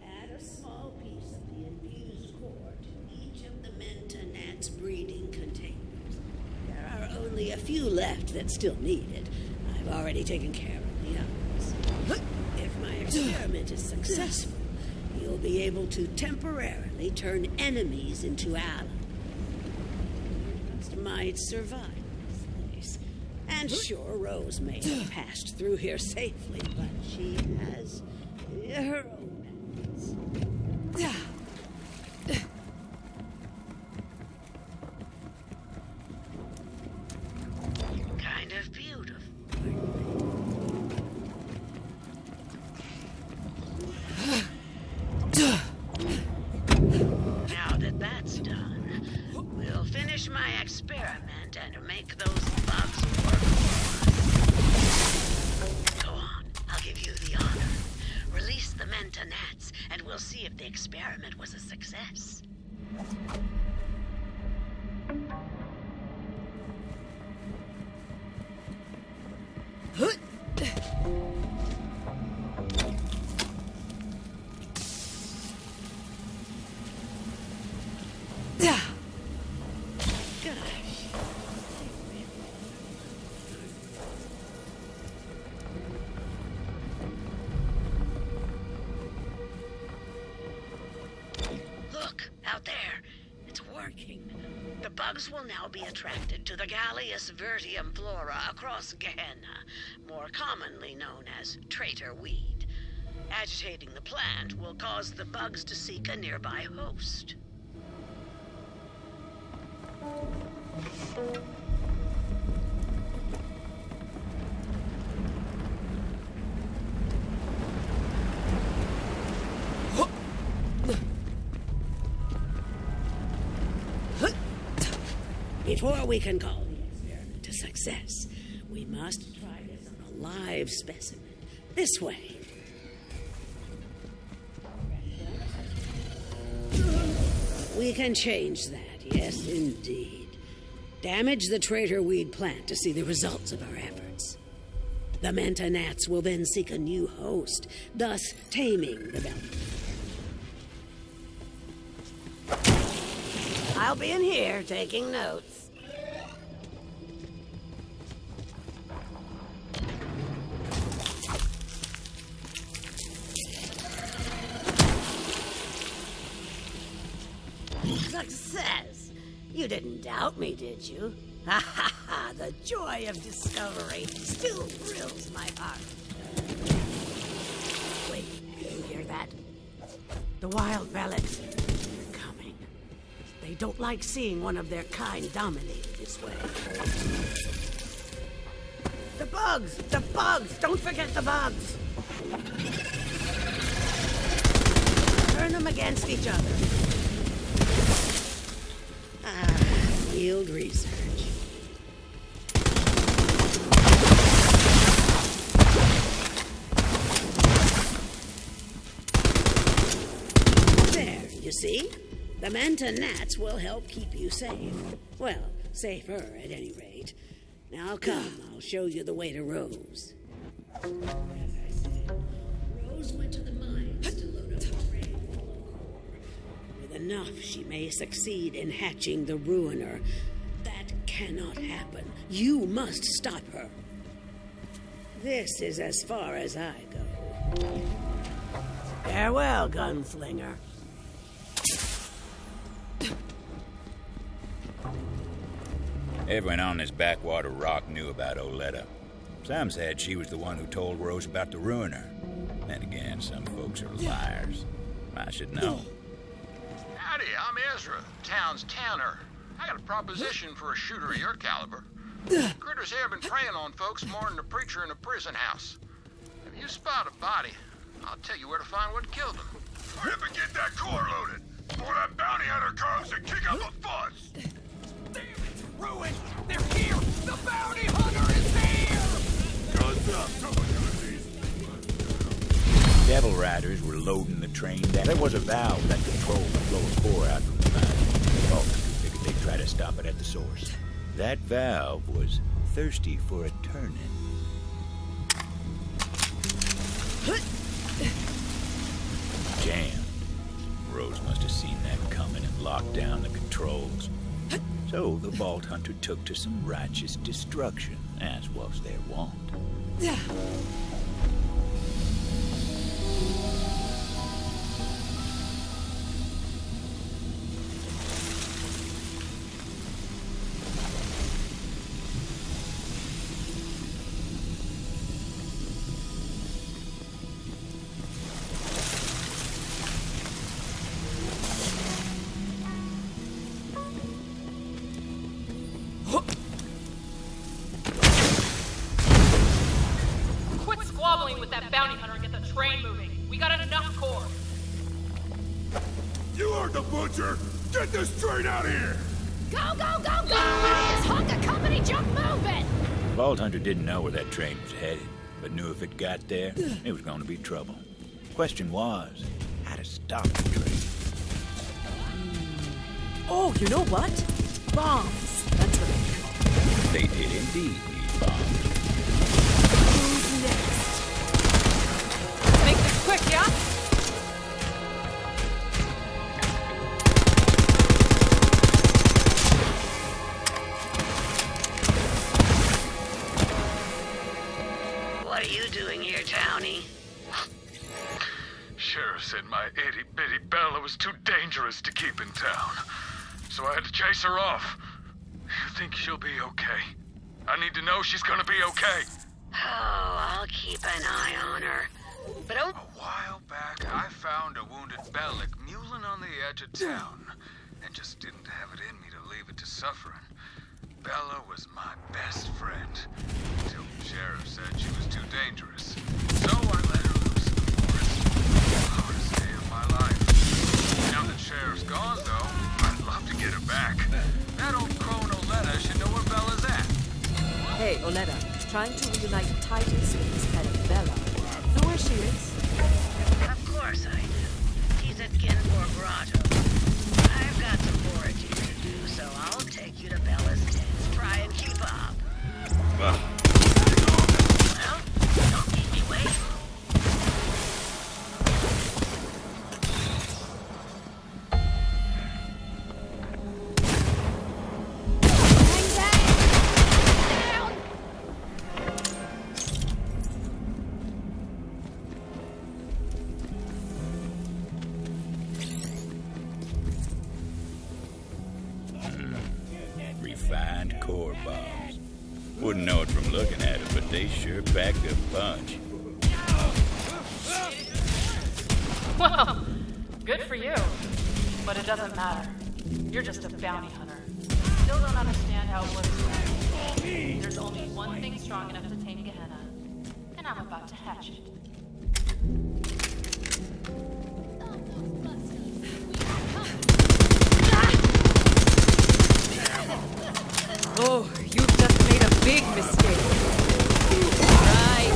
add a small piece of the infused core to each of the Mentonat's breeding containers. There are only a few left that still need it. I've already taken care of the others. If my experiment is successful, you'll be able to temporarily turn enemies into allies. Just might survive this place. And sure, Rose may have passed through here safely, but she has her own methods. Kind of beautiful. Now that that's done, we'll finish my experiment and make those bugs work for us. Go on, I'll give you the honor. Release the Mentonats, and we'll see if the experiment was a success. Look, out there. It's working. The bugs will now be attracted to the Gallius vertium flora across Gehenna, more commonly known as traitor weed. Agitating the plant will cause the bugs to seek a nearby host. Before we can call the experiment a success, we must try this on a live specimen. This way. We can change that, yes, indeed. Damage the traitor weed plant to see the results of our efforts. The Mentonats will then seek a new host, thus taming the bounty. I'll be in here taking notes. Success! You didn't doubt me, did you? Ha ha ha! The joy of discovery still thrills my heart. Wait, you hear that? The wild bandits. They're coming. They don't like seeing one of their kind dominated this way. The bugs! The bugs! Don't forget the bugs! Turn them against each other. Field research. There, you see? The mantonats will help keep you safe. Well, safer at any rate. Now come, I'll show you the way to Rose. As I said, Rose went to the mines to load up her raid. With enough, she may succeed in hatching the Ruiner. That cannot happen. You must stop her. This is as far as I go. Farewell, gunslinger. Everyone on this backwater rock knew about Oletta. Some said she was the one who told Rose about the Ruiner. Then again, some folks are liars. I should know. Howdy, I'm Ezra, town's tanner. I got a proposition for a shooter of your caliber. Critters here have been preying on folks more than a preacher in a prison house. If you spot a body, I'll tell you where to find what killed him. Hurry up and get that core loaded before that bounty hunter comes to kick up a fuss. Damn, it's ruined! They're here! The bounty hunter is here! Guns up, someone doing these. Devil Riders were loading the train down. There was a valve that controlled the flow of core out from the mine. Vulcan figured they'd try to stop it at the source. That valve was thirsty for a turning. Jammed. Rose must have seen that coming and locked down the controls. So the Vault Hunter took to some righteous destruction, as was their wont. With that bounty hunter and get the train moving. We got enough core. You heard the butcher! Get this train out of here! Go, go, go, go! This hunk of company junk moving! Vault Hunter didn't know where that train was headed, but knew if it got there, it was going to be trouble. Question was, how to stop the train. Oh, you know what? Bombs. That's what They did indeed need bombs. Who's next? Make this quick, yeah? What are you doing here, Townie? Sheriff said my itty-bitty Bella was too dangerous to keep in town. So I had to chase her off. You think she'll be okay? I need to know she's gonna be okay. Oh, I'll keep an eye on her. But A while back, I found a wounded Bellic mewling on the edge of town, and just didn't have it in me to leave it to suffering. Bella was my best friend, until the sheriff said she was too dangerous. So I let her loose in the forest. The hardest day of my life. Now that sheriff's gone, though, I'd love to get her back. That old crone Oletta should know where Bella's at. Hey, Oletta, trying to reunite Titus with his pet Bella. Know where she is? of course I do. He's at Ginborg Grotto. I've got some foraging to do, so I'll take you to Bella's tent. Try and keep up. Well, don't keep me waiting. refined core bombs. Wouldn't know it from looking at it, but they sure packed a punch. Well, good for you. But it doesn't matter. You're just a bounty hunter. Still don't understand how it works, right? There's only one thing strong enough to tame Gehenna, and I'm about to hatch it. Oh, you've just made a big mistake. Right.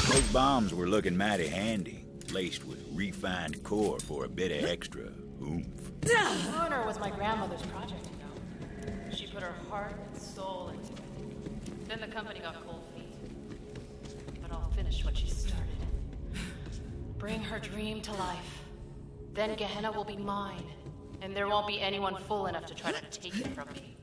Those bombs were looking mighty handy, laced with refined core for a bit of extra oomph. Lunar was my grandmother's project, you know. She put her heart and soul into it. Then the company got cold feet. But I'll finish what she started. Bring her dream to life. Then Gehenna will be mine, and there won't be anyone fool enough to try to take it from me.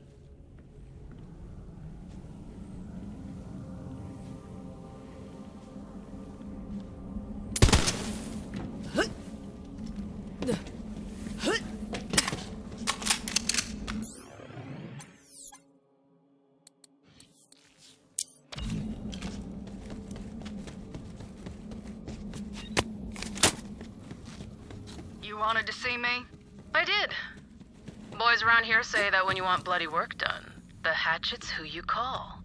You wanted to see me? I did. Boys around here say that when you want bloody work done, the hatchet's who you call.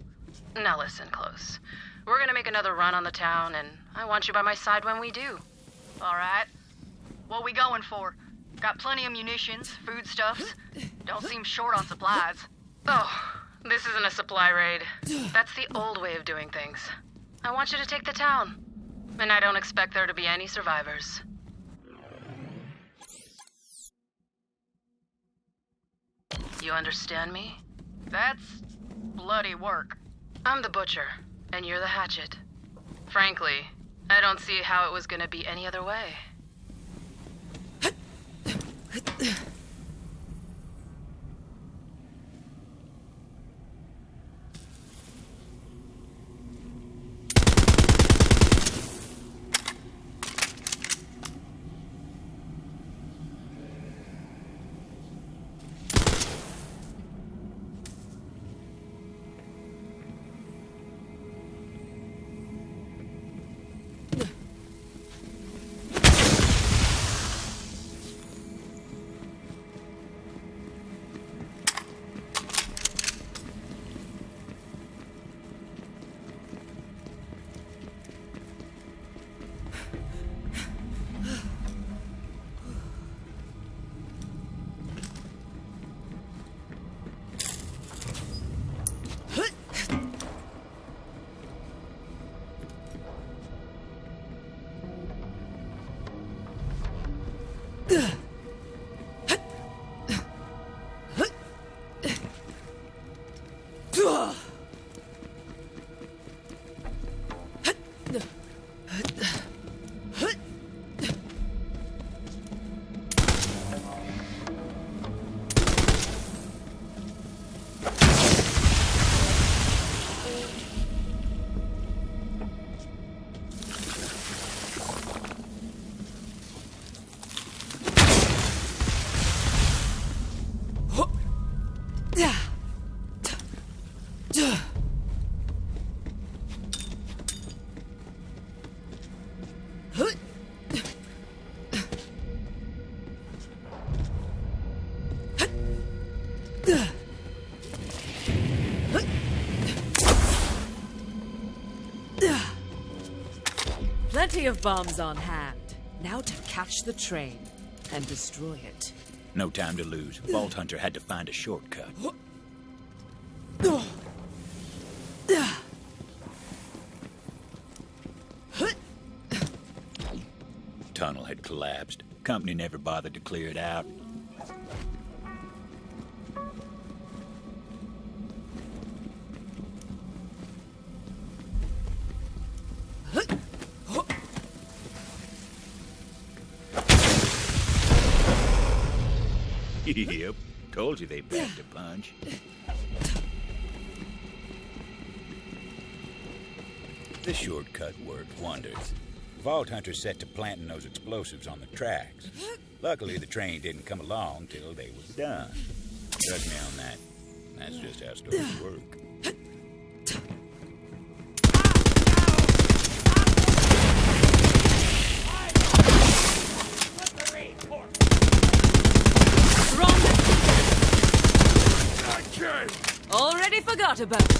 Now listen close. We're gonna make another run on the town, and I want you by my side when we do. All right? What we going for? Got plenty of munitions, foodstuffs. Don't seem short on supplies. Oh, this isn't a supply raid. That's the old way of doing things. I want you to take the town, and I don't expect there to be any survivors. You understand me? That's bloody work. I'm the butcher, and you're the hatchet. Frankly, I don't see how it was gonna be any other way. Plenty of bombs on hand. Now to catch the train and destroy it. No time to lose. Vault Hunter had to find a shortcut. Tunnel had collapsed. Company never bothered to clear it out. Yep, told you they packed a punch. The shortcut worked wonders. Vault Hunter's set to planting those explosives on the tracks. Luckily, the train didn't come along till they was done. Trust me on that. That's just how stories work. Already forgot about it.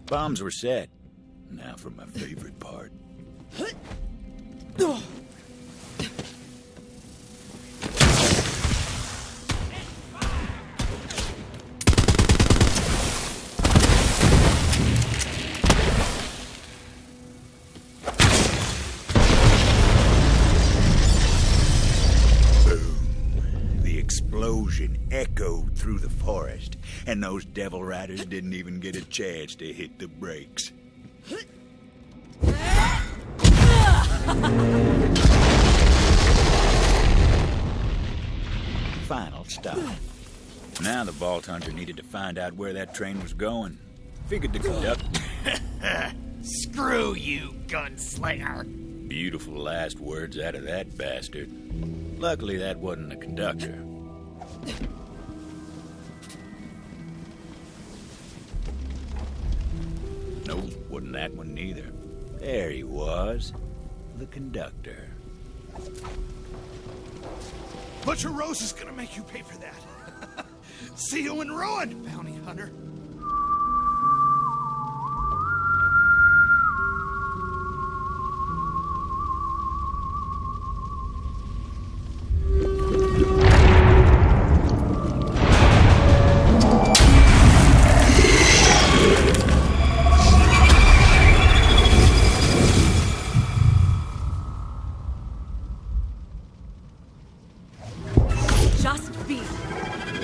Bombs were set. Now for my favorite part. Echoed through the forest, and those devil riders didn't even get a chance to hit the brakes. Final stop. Now the Vault Hunter needed to find out where that train was going. Figured the conductor... Screw you, gunslinger. Beautiful last words out of that bastard. Luckily, that wasn't the conductor. Nope, wasn't that one neither. There he was, the conductor. Butcher Rose is gonna make you pay for that. See you in ruin, bounty hunter.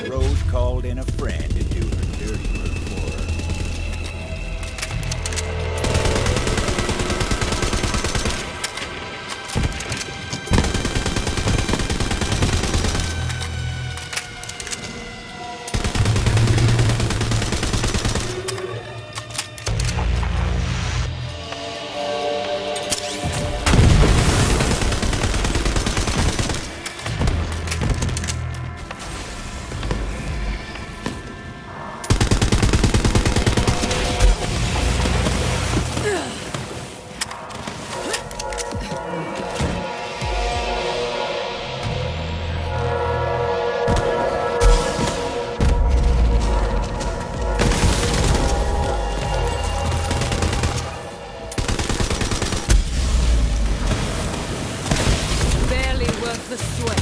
Rose called in a friend to do her dirty work for her. worth the sweat.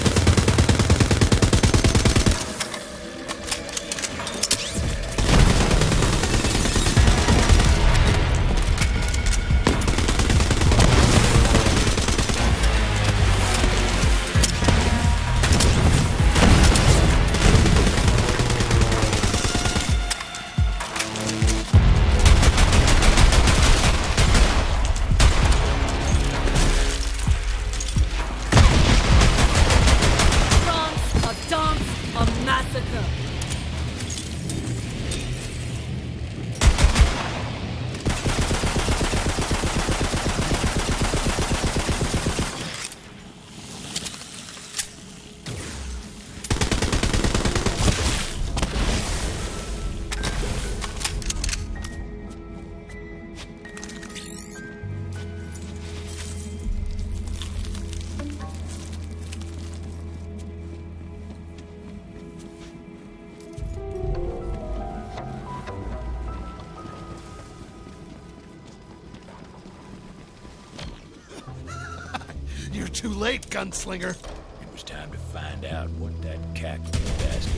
You're too late, gunslinger. It was time to find out what that cackling bastard...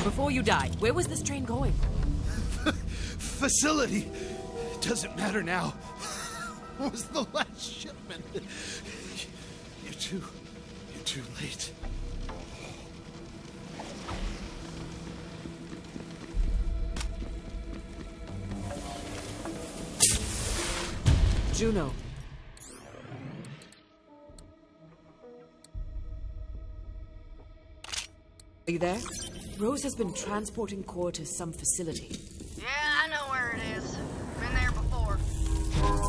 Before you die, where was this train going? Facility. Doesn't matter now. What was the last shipment? You're too late. Juno. Are you there? Rose has been transporting core to some facility. Yeah, I know where it is. Been there before.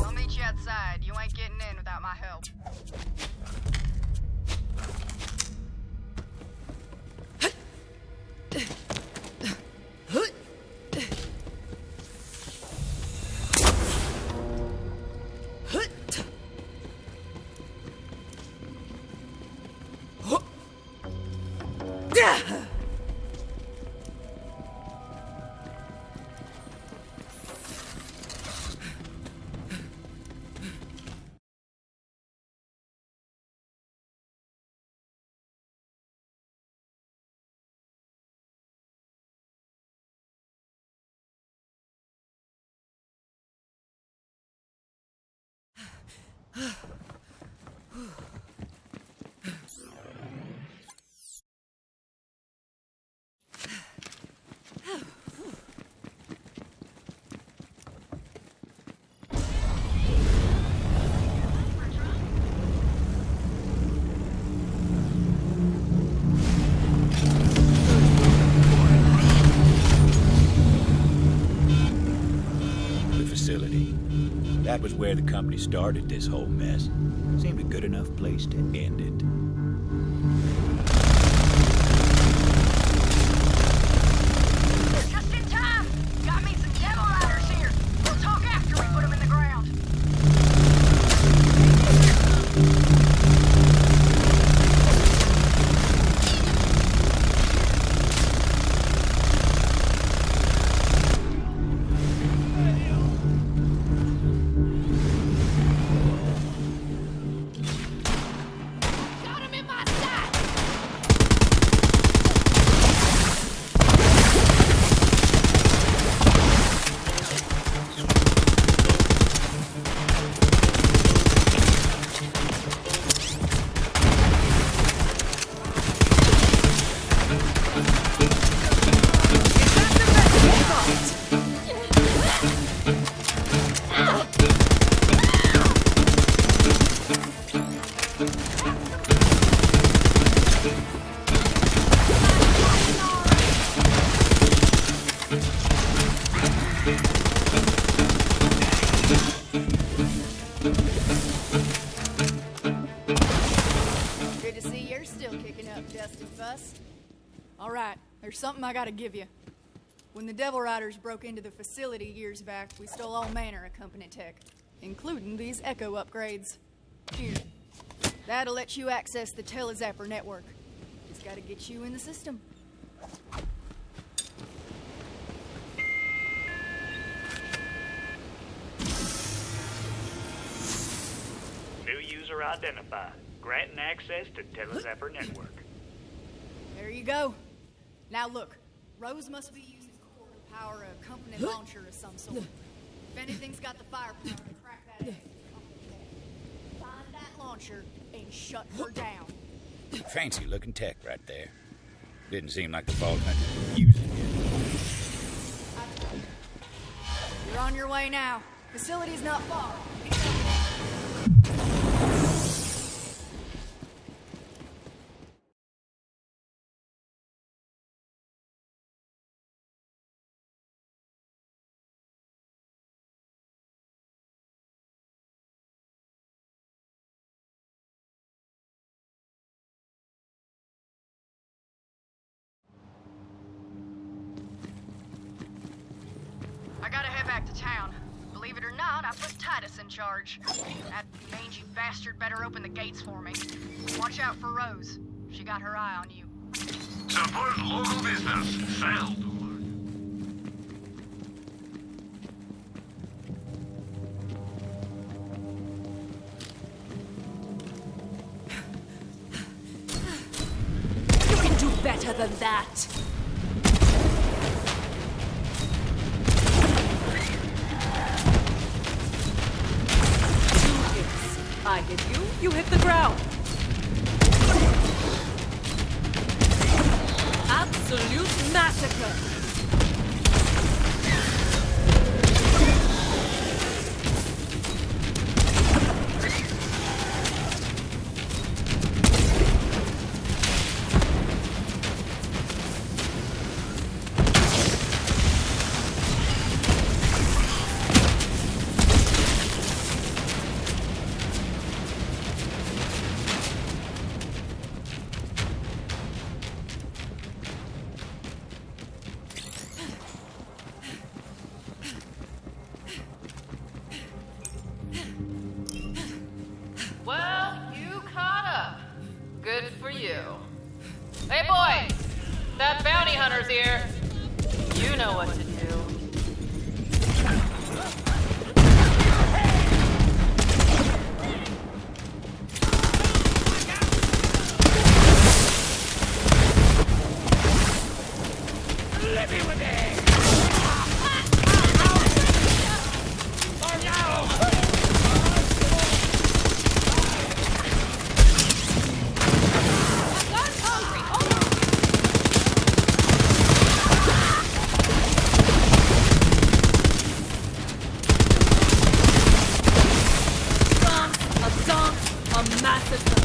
I'll meet you outside. You ain't getting in without my help. That was where the company started this whole mess. Seemed a good enough place to end it. Just in time! Got me some devil riders here. We'll talk after we put them in the ground. Good to see you're still kicking up dust and fuss. All right, there's something I gotta give you. When the Devil Riders broke into the facility years back, we stole all manner of company tech, including these Echo upgrades. Here. That'll let you access the Telezapper network. Just gotta get you in the system. New user identified. Granting access to Telezapper network. There you go. Now look, Rose must be using core to power a company launcher of some sort. If anything's got the firepower to crack that egg, find that launcher and shut her down. Fancy looking tech right there. Didn't seem like the Vault Hunter was using it. You're on your way now. Facility's not far. I gotta head back to town. Believe it or not, I put Titus in charge. That mangy bastard better open the gates for me. Watch out for Rose. She got her eye on you. Support local business. Sound. You can do better than that. I hit you, you hit the ground. Absolute massacre. Well, you caught up. Good for you. Hey, boys! That bounty hunter's here. You know what to do. Let me with it! Oh no! A massacre.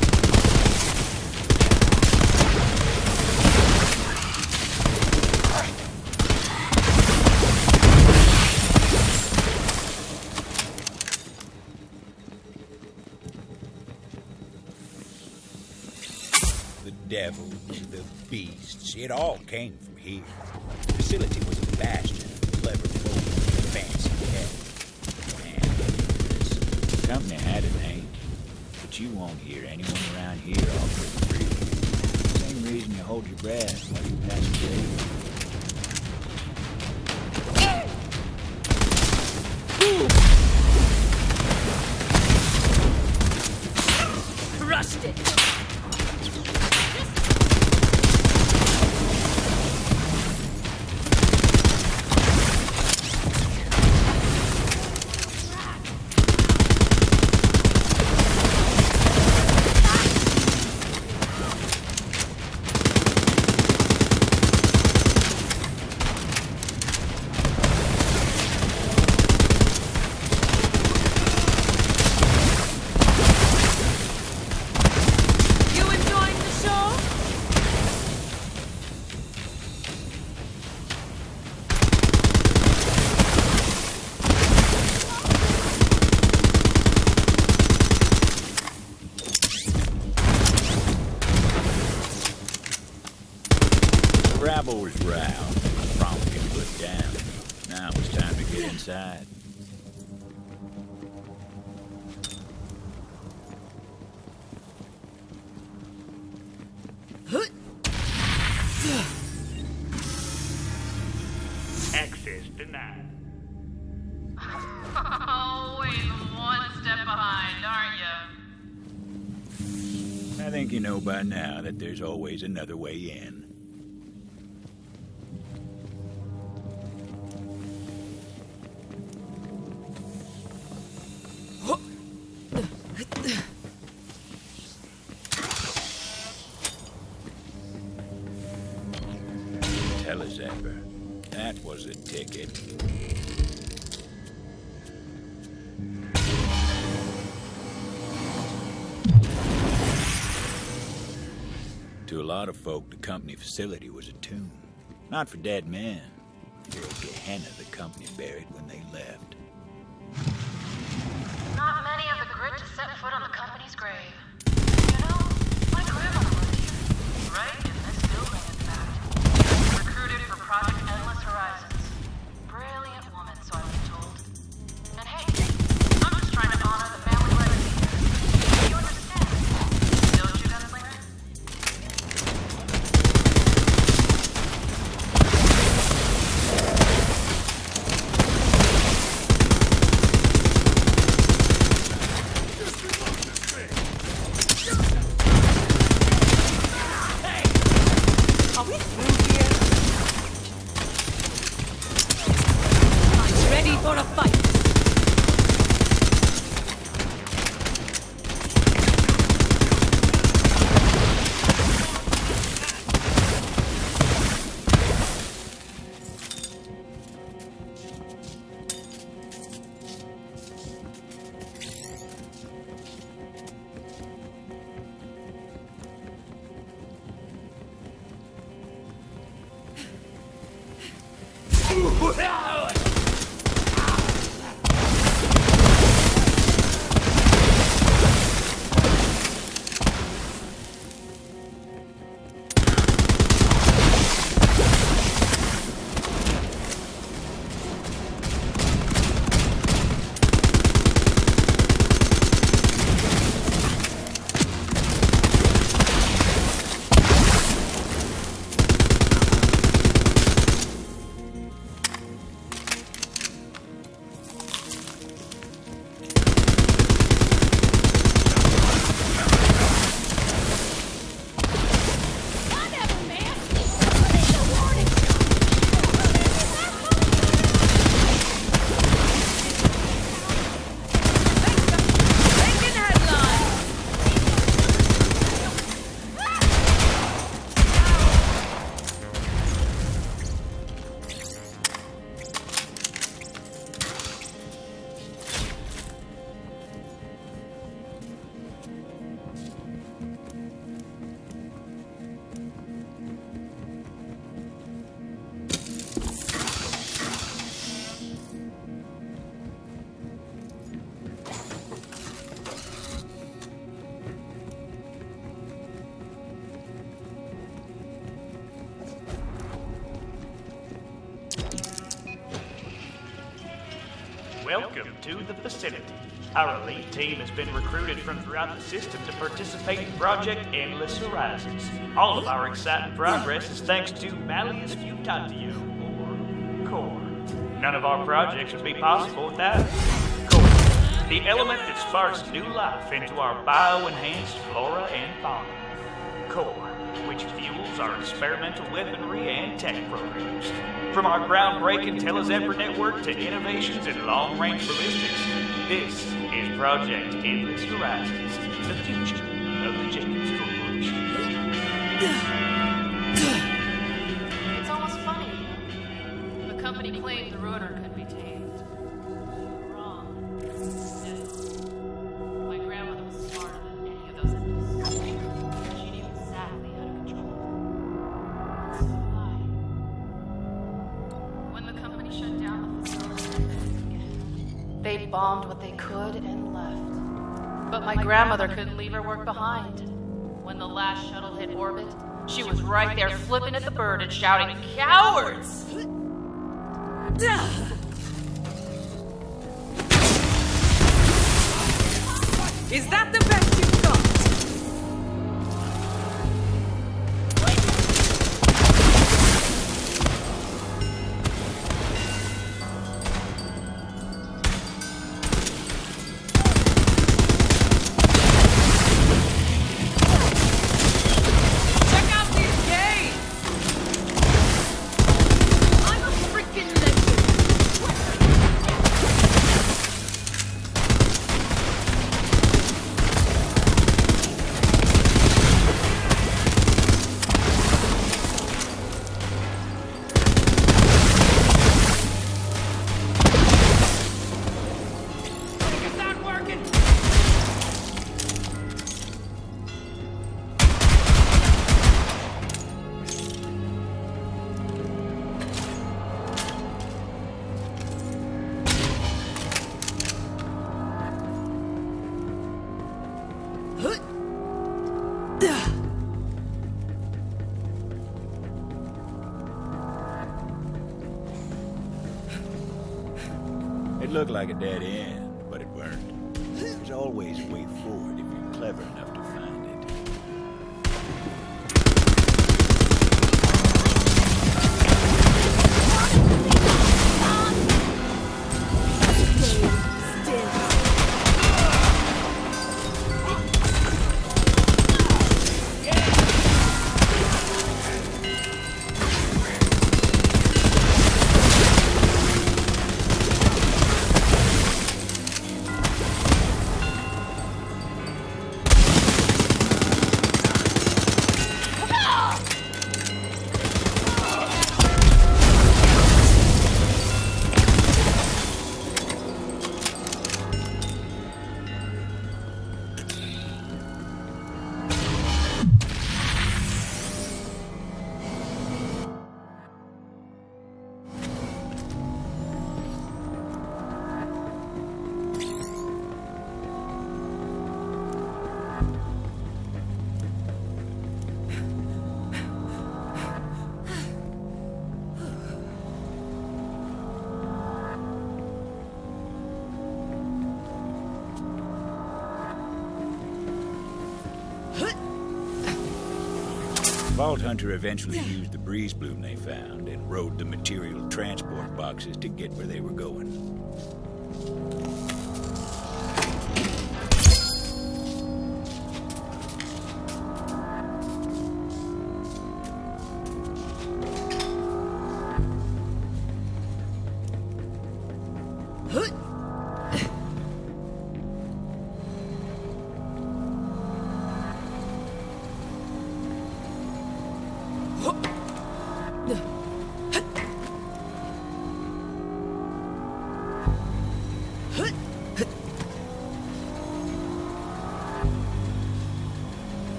The devils, the beasts, it all came from here. The facility was a bastion of clever folk with fancy tech. Man, The company had a name, but you won't hear anyone around here offer it free. Same reason you hold your breath while you pass the grave. Crushed it. Rabble was roused, promptly put down. Now it was time to get inside. Access denied. Always one step behind, aren't you? I think you know by now that there's always another way in. Telezapper. That was a ticket. To a lot of folk, the company facility was a tomb. Not for dead men, for a Gehenna the company buried when they left. Not many of the grit to set foot on the company's grave. You know, my grandmother lived here. Right in this building, in fact. Recruited for Project Endless Horizons. Brilliant woman, so I've been told. And hey, I'm just trying to honor the family legacy here. You understand? Don't you, Gunslinger? Ready for a fight. Welcome to the facility. Our elite team has been recruited from throughout the system to participate in Project Endless Horizons. All of our exciting progress is thanks to Malleus Futatio, or Core. None of our projects would be possible without Core, the element that sparks new life into our bio-enhanced flora and fauna. Core, which fuels our experimental weaponry and tech programs. From our groundbreaking Telezapper network to innovations in long-range ballistics, this is Project Endless Horizons, the future of the Jacobs Corporation. It's almost funny. The company claimed the Ruiner could be tamed. Wrong. No. My grandmother was smarter than any of those imps. She knew exactly how to control it. So did I. When the company shut down the facility, they bombed what they could and left. But my grandmother couldn't leave her work behind. When the last shuttle hit orbit, she was right there flipping at the bird and shouting, "Cowards!" Is that the best you've got? It looked like a dead end, but it weren't. There's always a way forward if you're clever enough to find it. Vault Hunter eventually used the breeze bloom they found and rode the material transport boxes to get where they were going.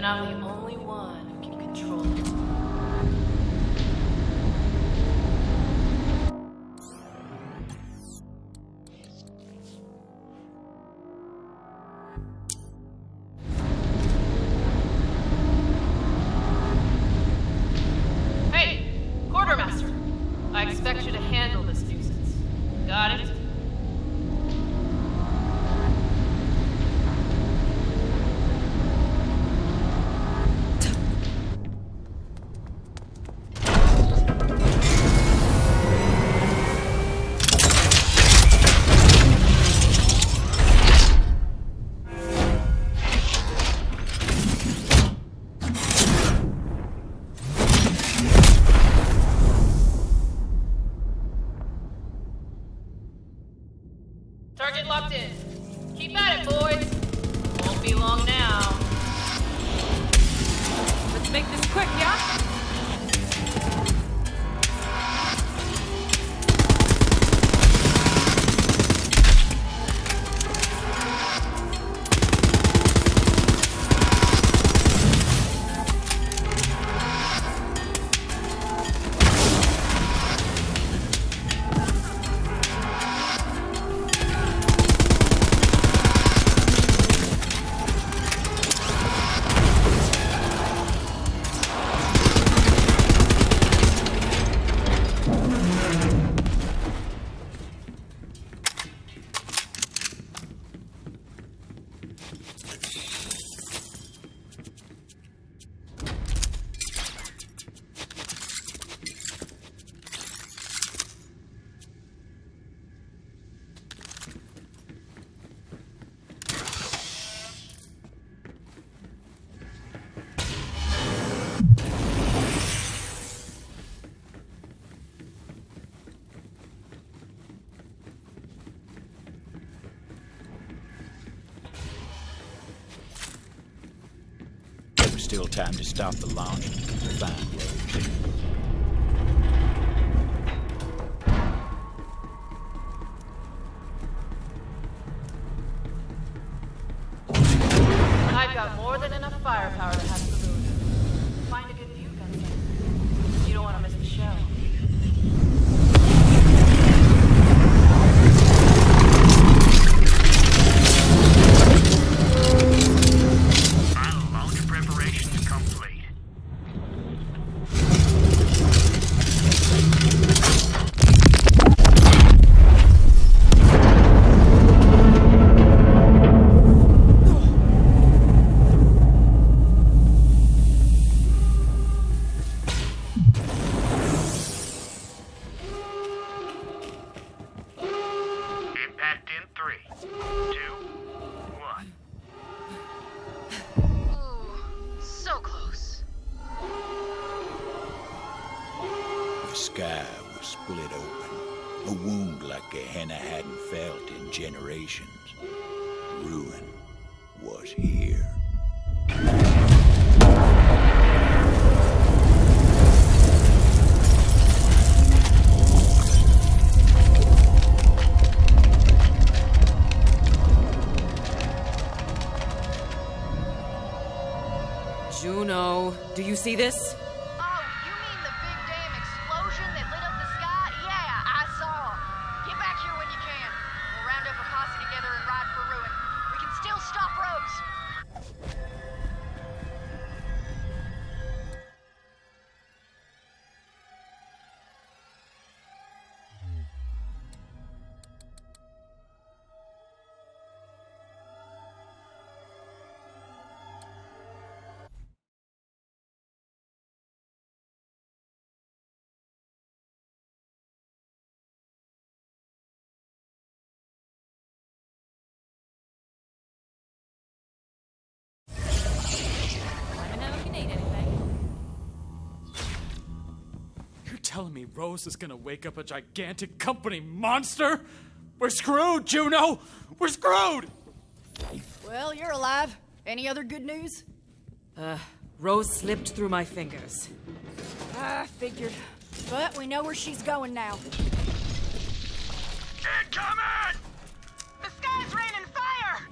I'm the only one who can control it. Hey, Quartermaster. I expect you to handle this nuisance. Got it? Target locked in. Keep at it, boys. Won't be long now. Let's make this quick, yeah? still time to stop the launch and find Rose. I've got more than enough firepower to have the moon. Find a good view, Gunslinger. You don't want to miss the show. Final launch preparations complete. Impact in 3, 2, 1. Ooh, so close. The sky was split open, a wound like Gehenna hadn't felt in generations. Ruin was here. Juno, do you see this? Oh, you mean the big damn explosion that lit up the sky? Yeah, I saw. Get back here when you can. We'll round up a posse together and ride for Ruin. We can still stop Rose. Let me know if you need anything. You're telling me Rose is gonna wake up a gigantic company monster? We're screwed, Juno! We're screwed! Well, you're alive. Any other good news? Rose slipped through my fingers. I figured. But we know where she's going now. Incoming! The sky's raining fire!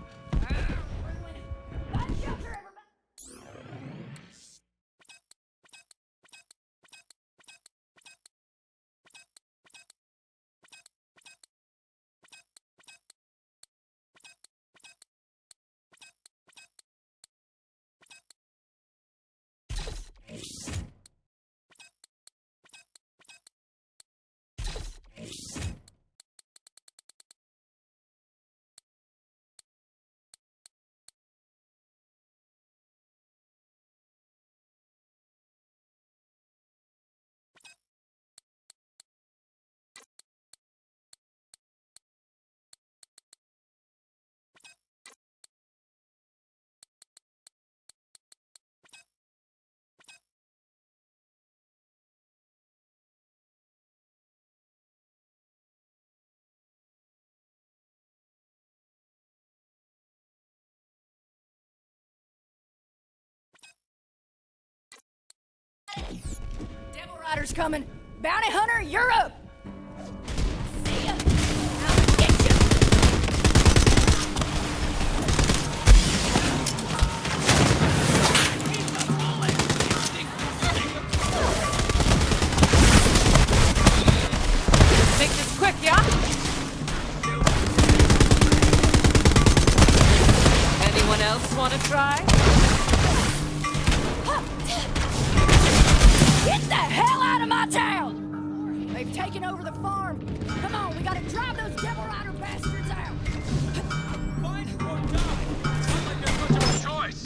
Devil Rider's coming. Bounty Hunter, you're up. See ya. Make this quick, yeah? Anyone else want to try? Get the hell out of my town! They've taken over the farm. Come on, we gotta drive those Devil Rider bastards out. Fight or die! Not like there's much of a choice!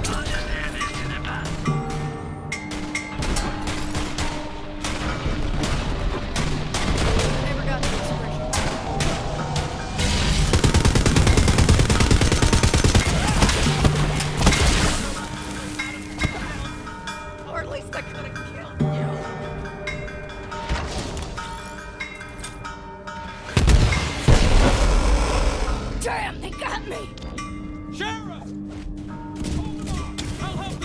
Understand this in advance. Never got the expression. Or at least I could have killed you. Damn, they got me! Sheriff! Hold on! I'll help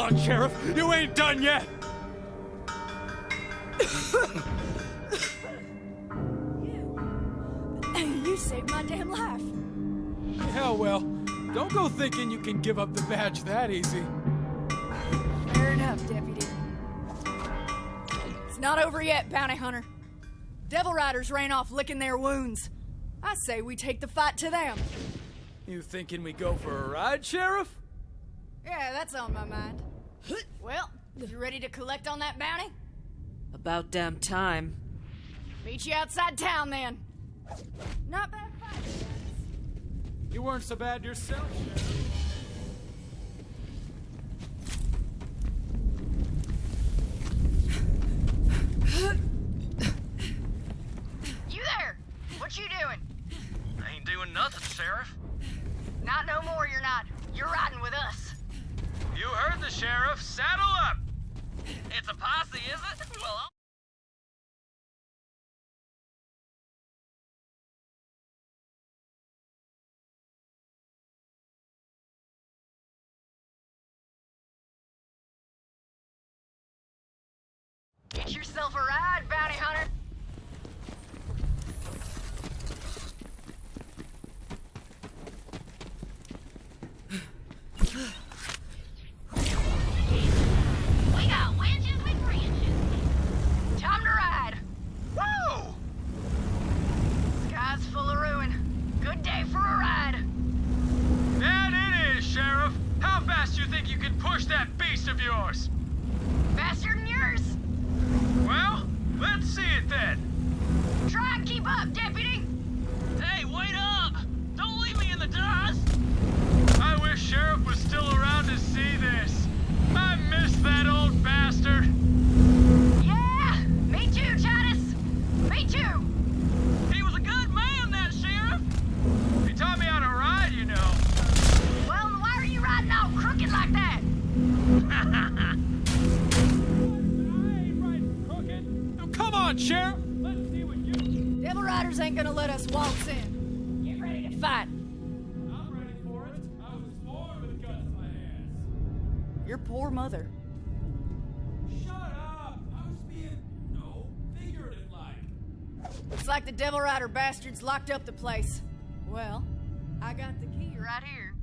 on, Sheriff. You ain't done yet. You saved my damn life. Yeah, well, don't go thinking you can give up the badge that easy. Fair enough, Deputy. It's not over yet, Bounty Hunter. Devil Riders ran off licking their wounds. I say we take the fight to them. You thinking we go for a ride, Sheriff? Yeah, that's on my mind. Well, you ready to collect on that bounty? About damn time. Meet you outside town, then. Not bad fight. You weren't so bad yourself, Sheriff. You there? What you doing? I ain't doing nothing, Sheriff. Not no more, you're not. You're riding with us. You heard the Sheriff. Saddle up! It's a posse, is it? Well, Get yourself a ride, Bounty Hunter. We got winches with wrenches. Time to ride. Woo! Sky's full of ruin. Good day for a ride. that it is, Sheriff. How fast you think you can push that beast of yours? Faster than yours. Well, let's see it then. Try and keep up, Deputy. Hey, wait up! Don't leave me in the dust! I wish Sheriff was still around to see this. I miss that old bastard. Yeah, me too, Titus. Me too. He was a good man, that Sheriff. He taught me how to ride, you know. Well, then why are you riding all crooked like that? Come on, Sheriff! Let's see what you... Devil Riders ain't gonna let us waltz in. Get ready to fight. I'm ready for it. I was born with guns in my ass. Your poor mother. Shut up! I was being, figurative like. Looks like the Devil Rider bastards locked up the place. Well, I got the key Right here.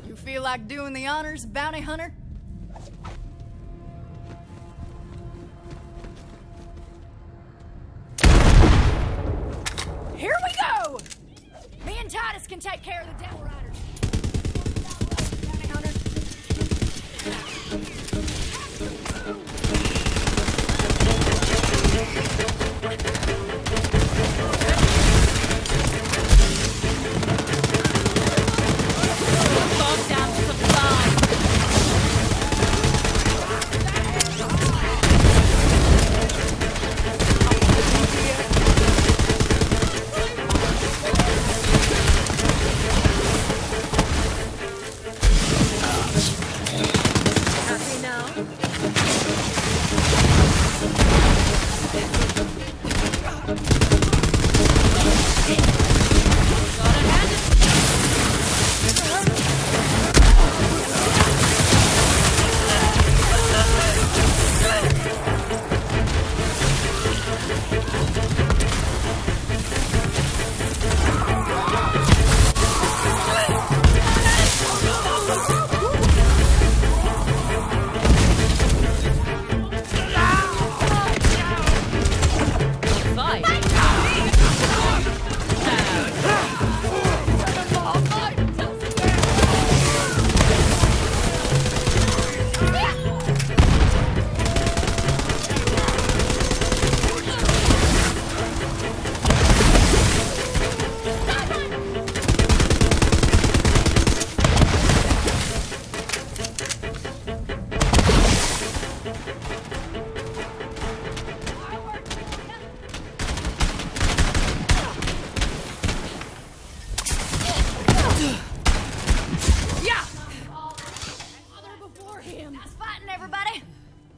You feel like doing the honors, Bounty Hunter? Here we go! Me and Titus can take care of the Devil Riders. Bounty Hunter. Fall down to the side. Happy now?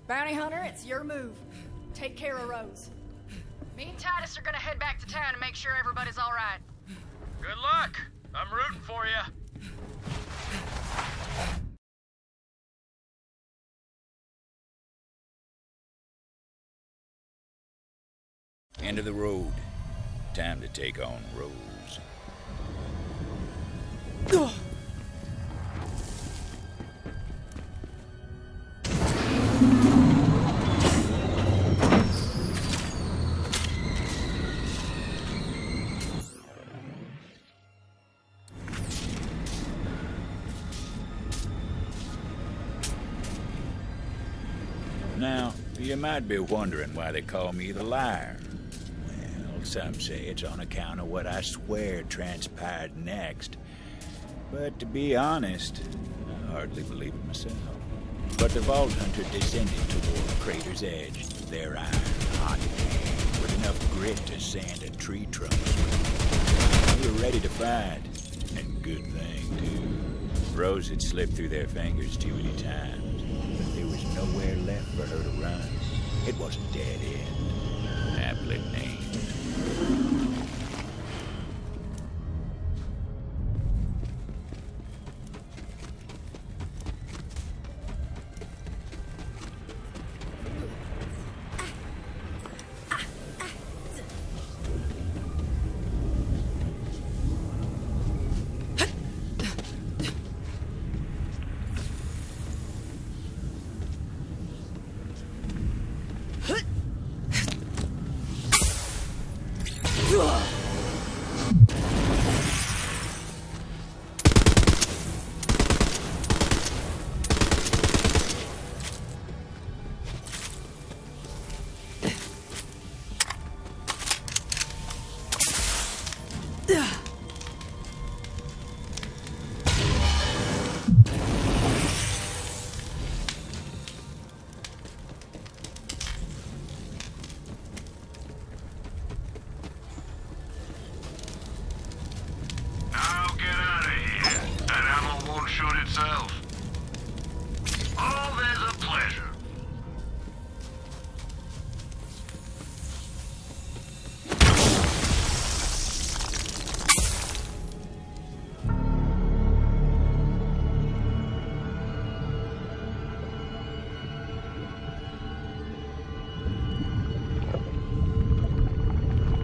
Bounty Hunter, it's your move. Take care of Rose. Me and Titus are gonna head back to town and make sure everybody's all right. Good luck. I'm rooting for you. End of the road. Time to take on Rose. Now, you might be wondering why they call me the Liar. Well, some say it's on account of what I swear transpired next. But to be honest, I hardly believe it myself. But the Vault Hunter descended toward the crater's edge, their iron hot with enough grit to sand a tree trunk. We were ready to fight, and good thing, too. Rose had slipped through their fingers too many times, but there was nowhere left for her to run. It was a dead end, aptly named.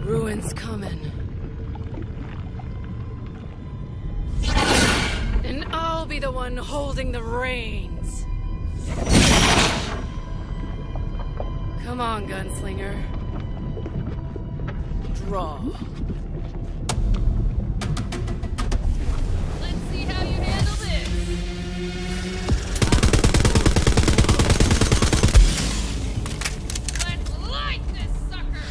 Ruin's coming. And I'll be the one holding the reins. Come on, gunslinger. Draw. Let's see how you handle this. Let's light this sucker.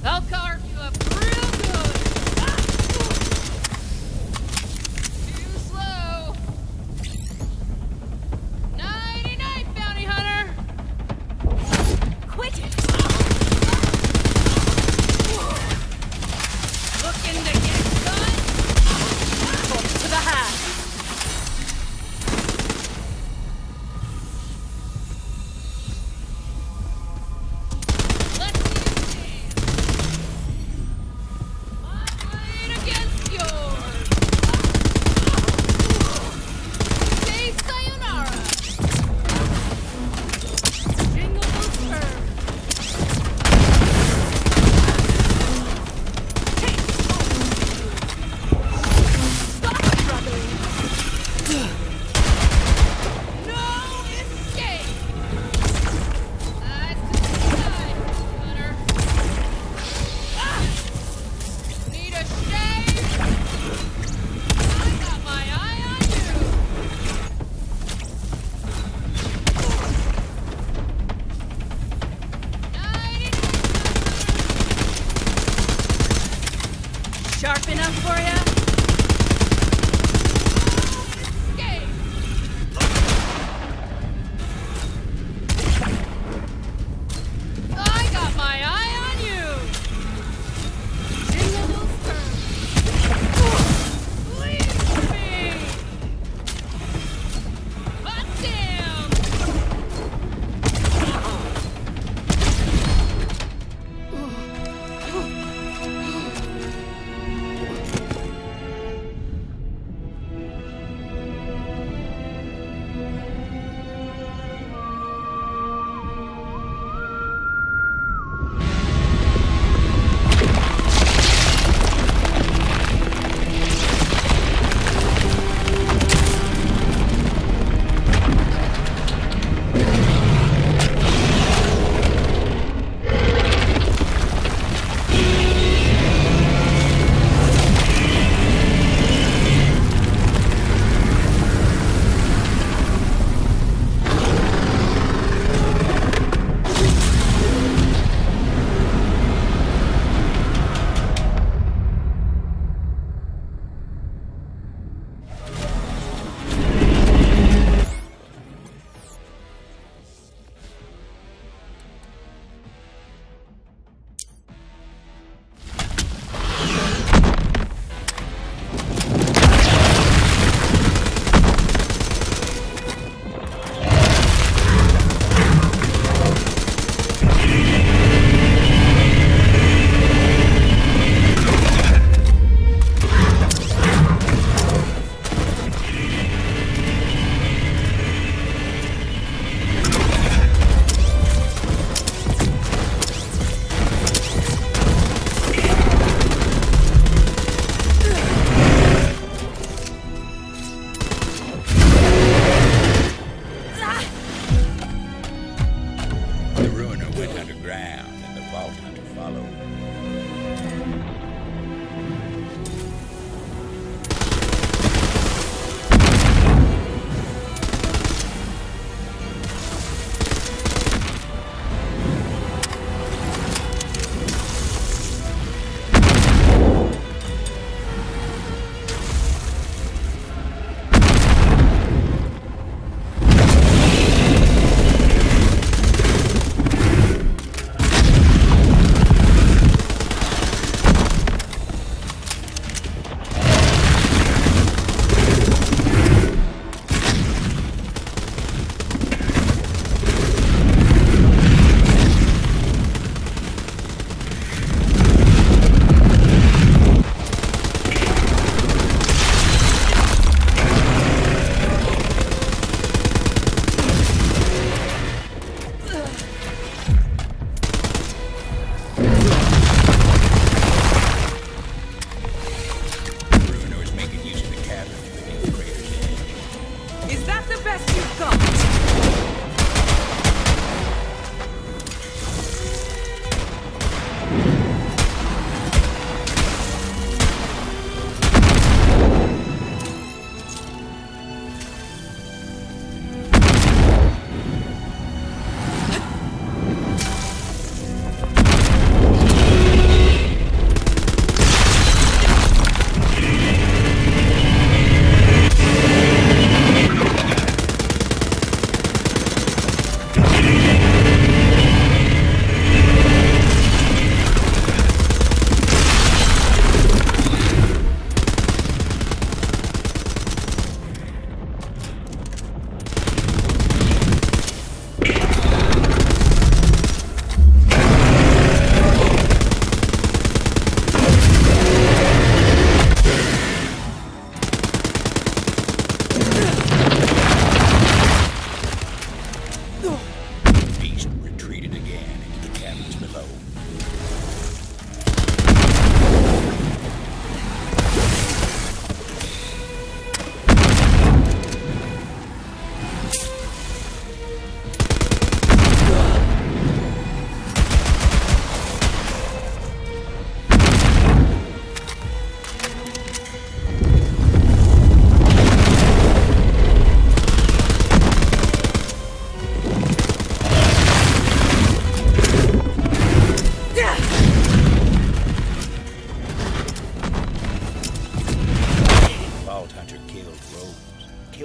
I'll carve you up real good. Too slow. Nighty-night, bounty hunter. Quit it. Looking to get done? To the hat. Let's see you dance. My blade against yours. Say sayonara. Jingle those curves. No escape! Eyes to the side, hunter. Need a shave? I got my eye on you. Sharp enough for ya? Escape!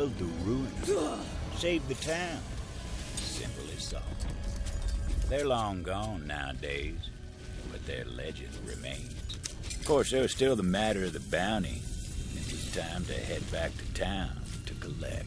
killed the ruiners. Saved the town. Simple as salt. They're long gone nowadays, but their legend remains. Of course, there was still the matter of the bounty. It was time to head back to town to collect.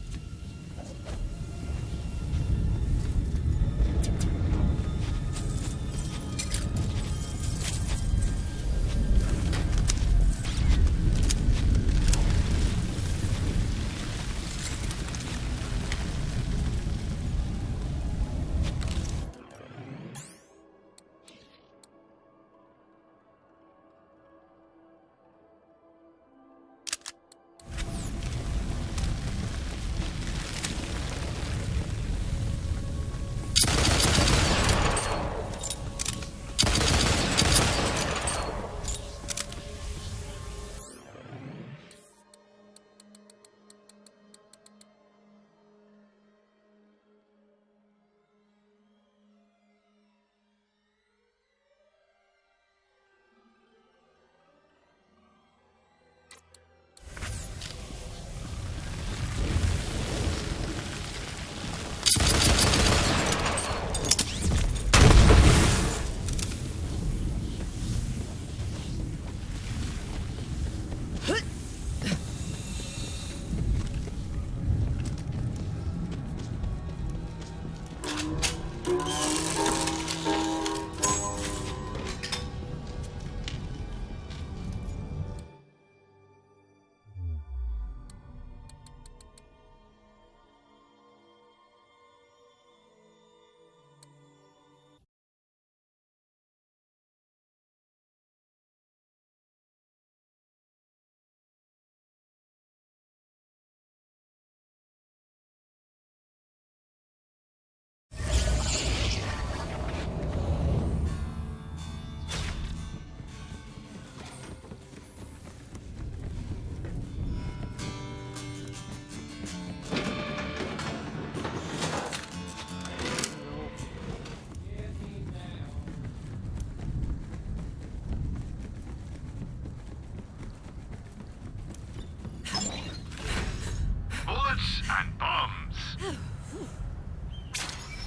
And bombs.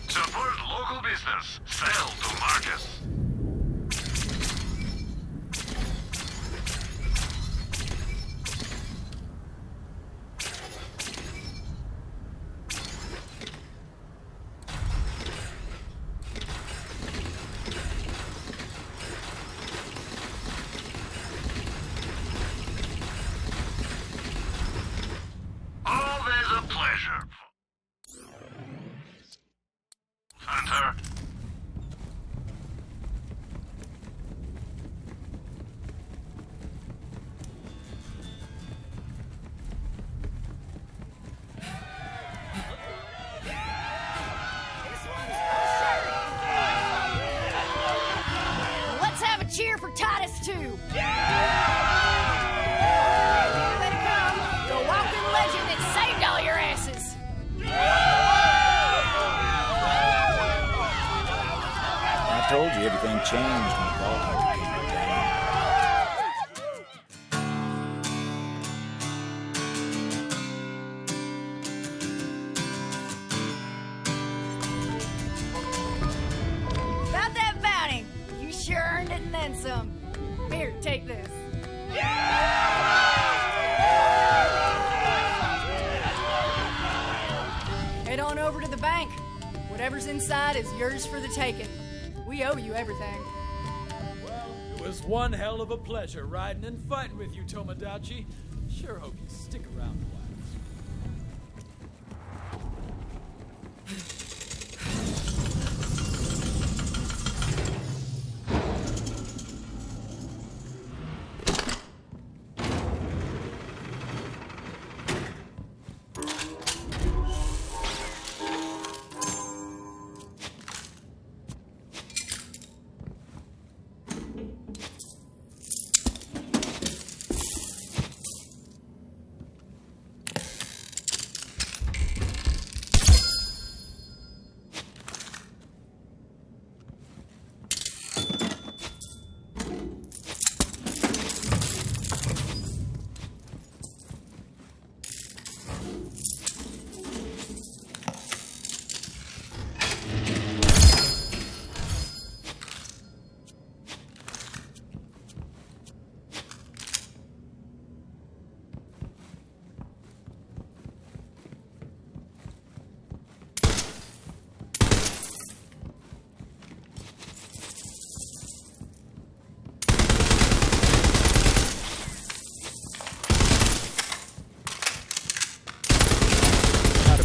Support local business. Sell to Marcus. Always a pleasure. Hunter. Let's have a cheer for Titus, too. Here they come. The walking legend that saved all your asses. I told you everything changed when Baltimore came to town. About that bounty. You sure earned it and then some. Here, take this. Head on over to the bank. Whatever's inside is yours for the taking. We owe you everything. Well, it was one hell of a pleasure riding and fighting with you, Tomodachi. Sure hope you stick around a while.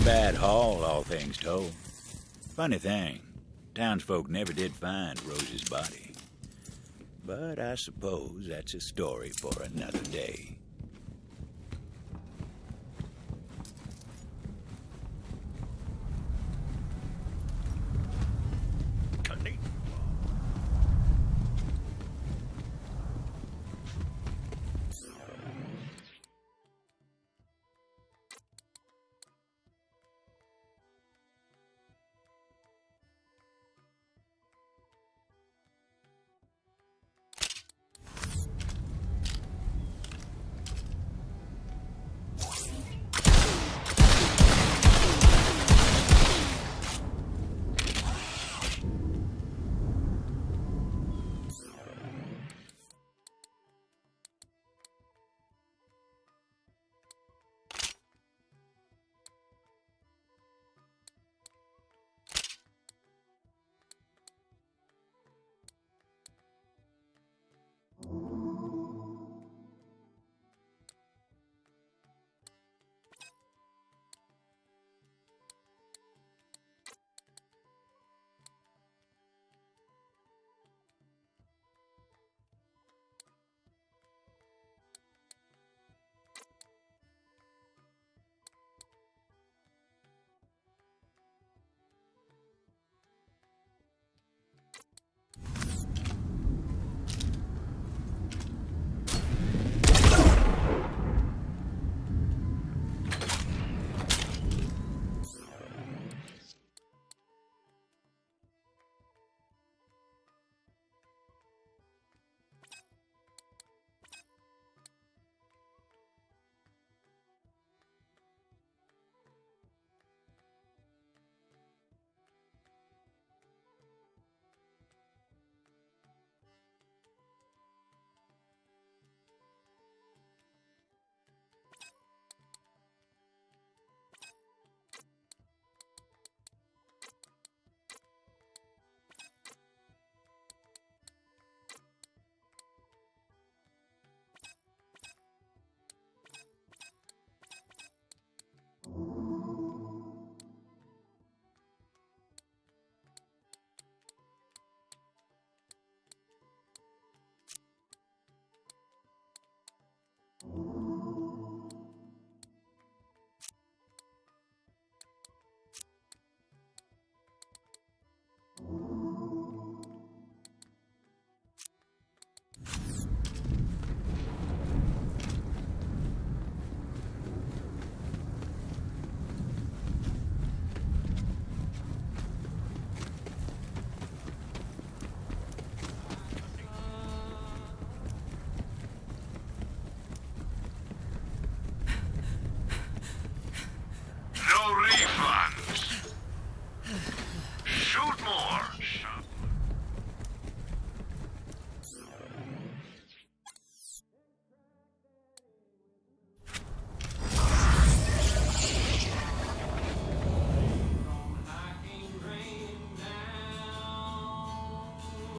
a bad haul, all things told. Funny thing, townsfolk never did find Rose's body. But I suppose that's a story for another day.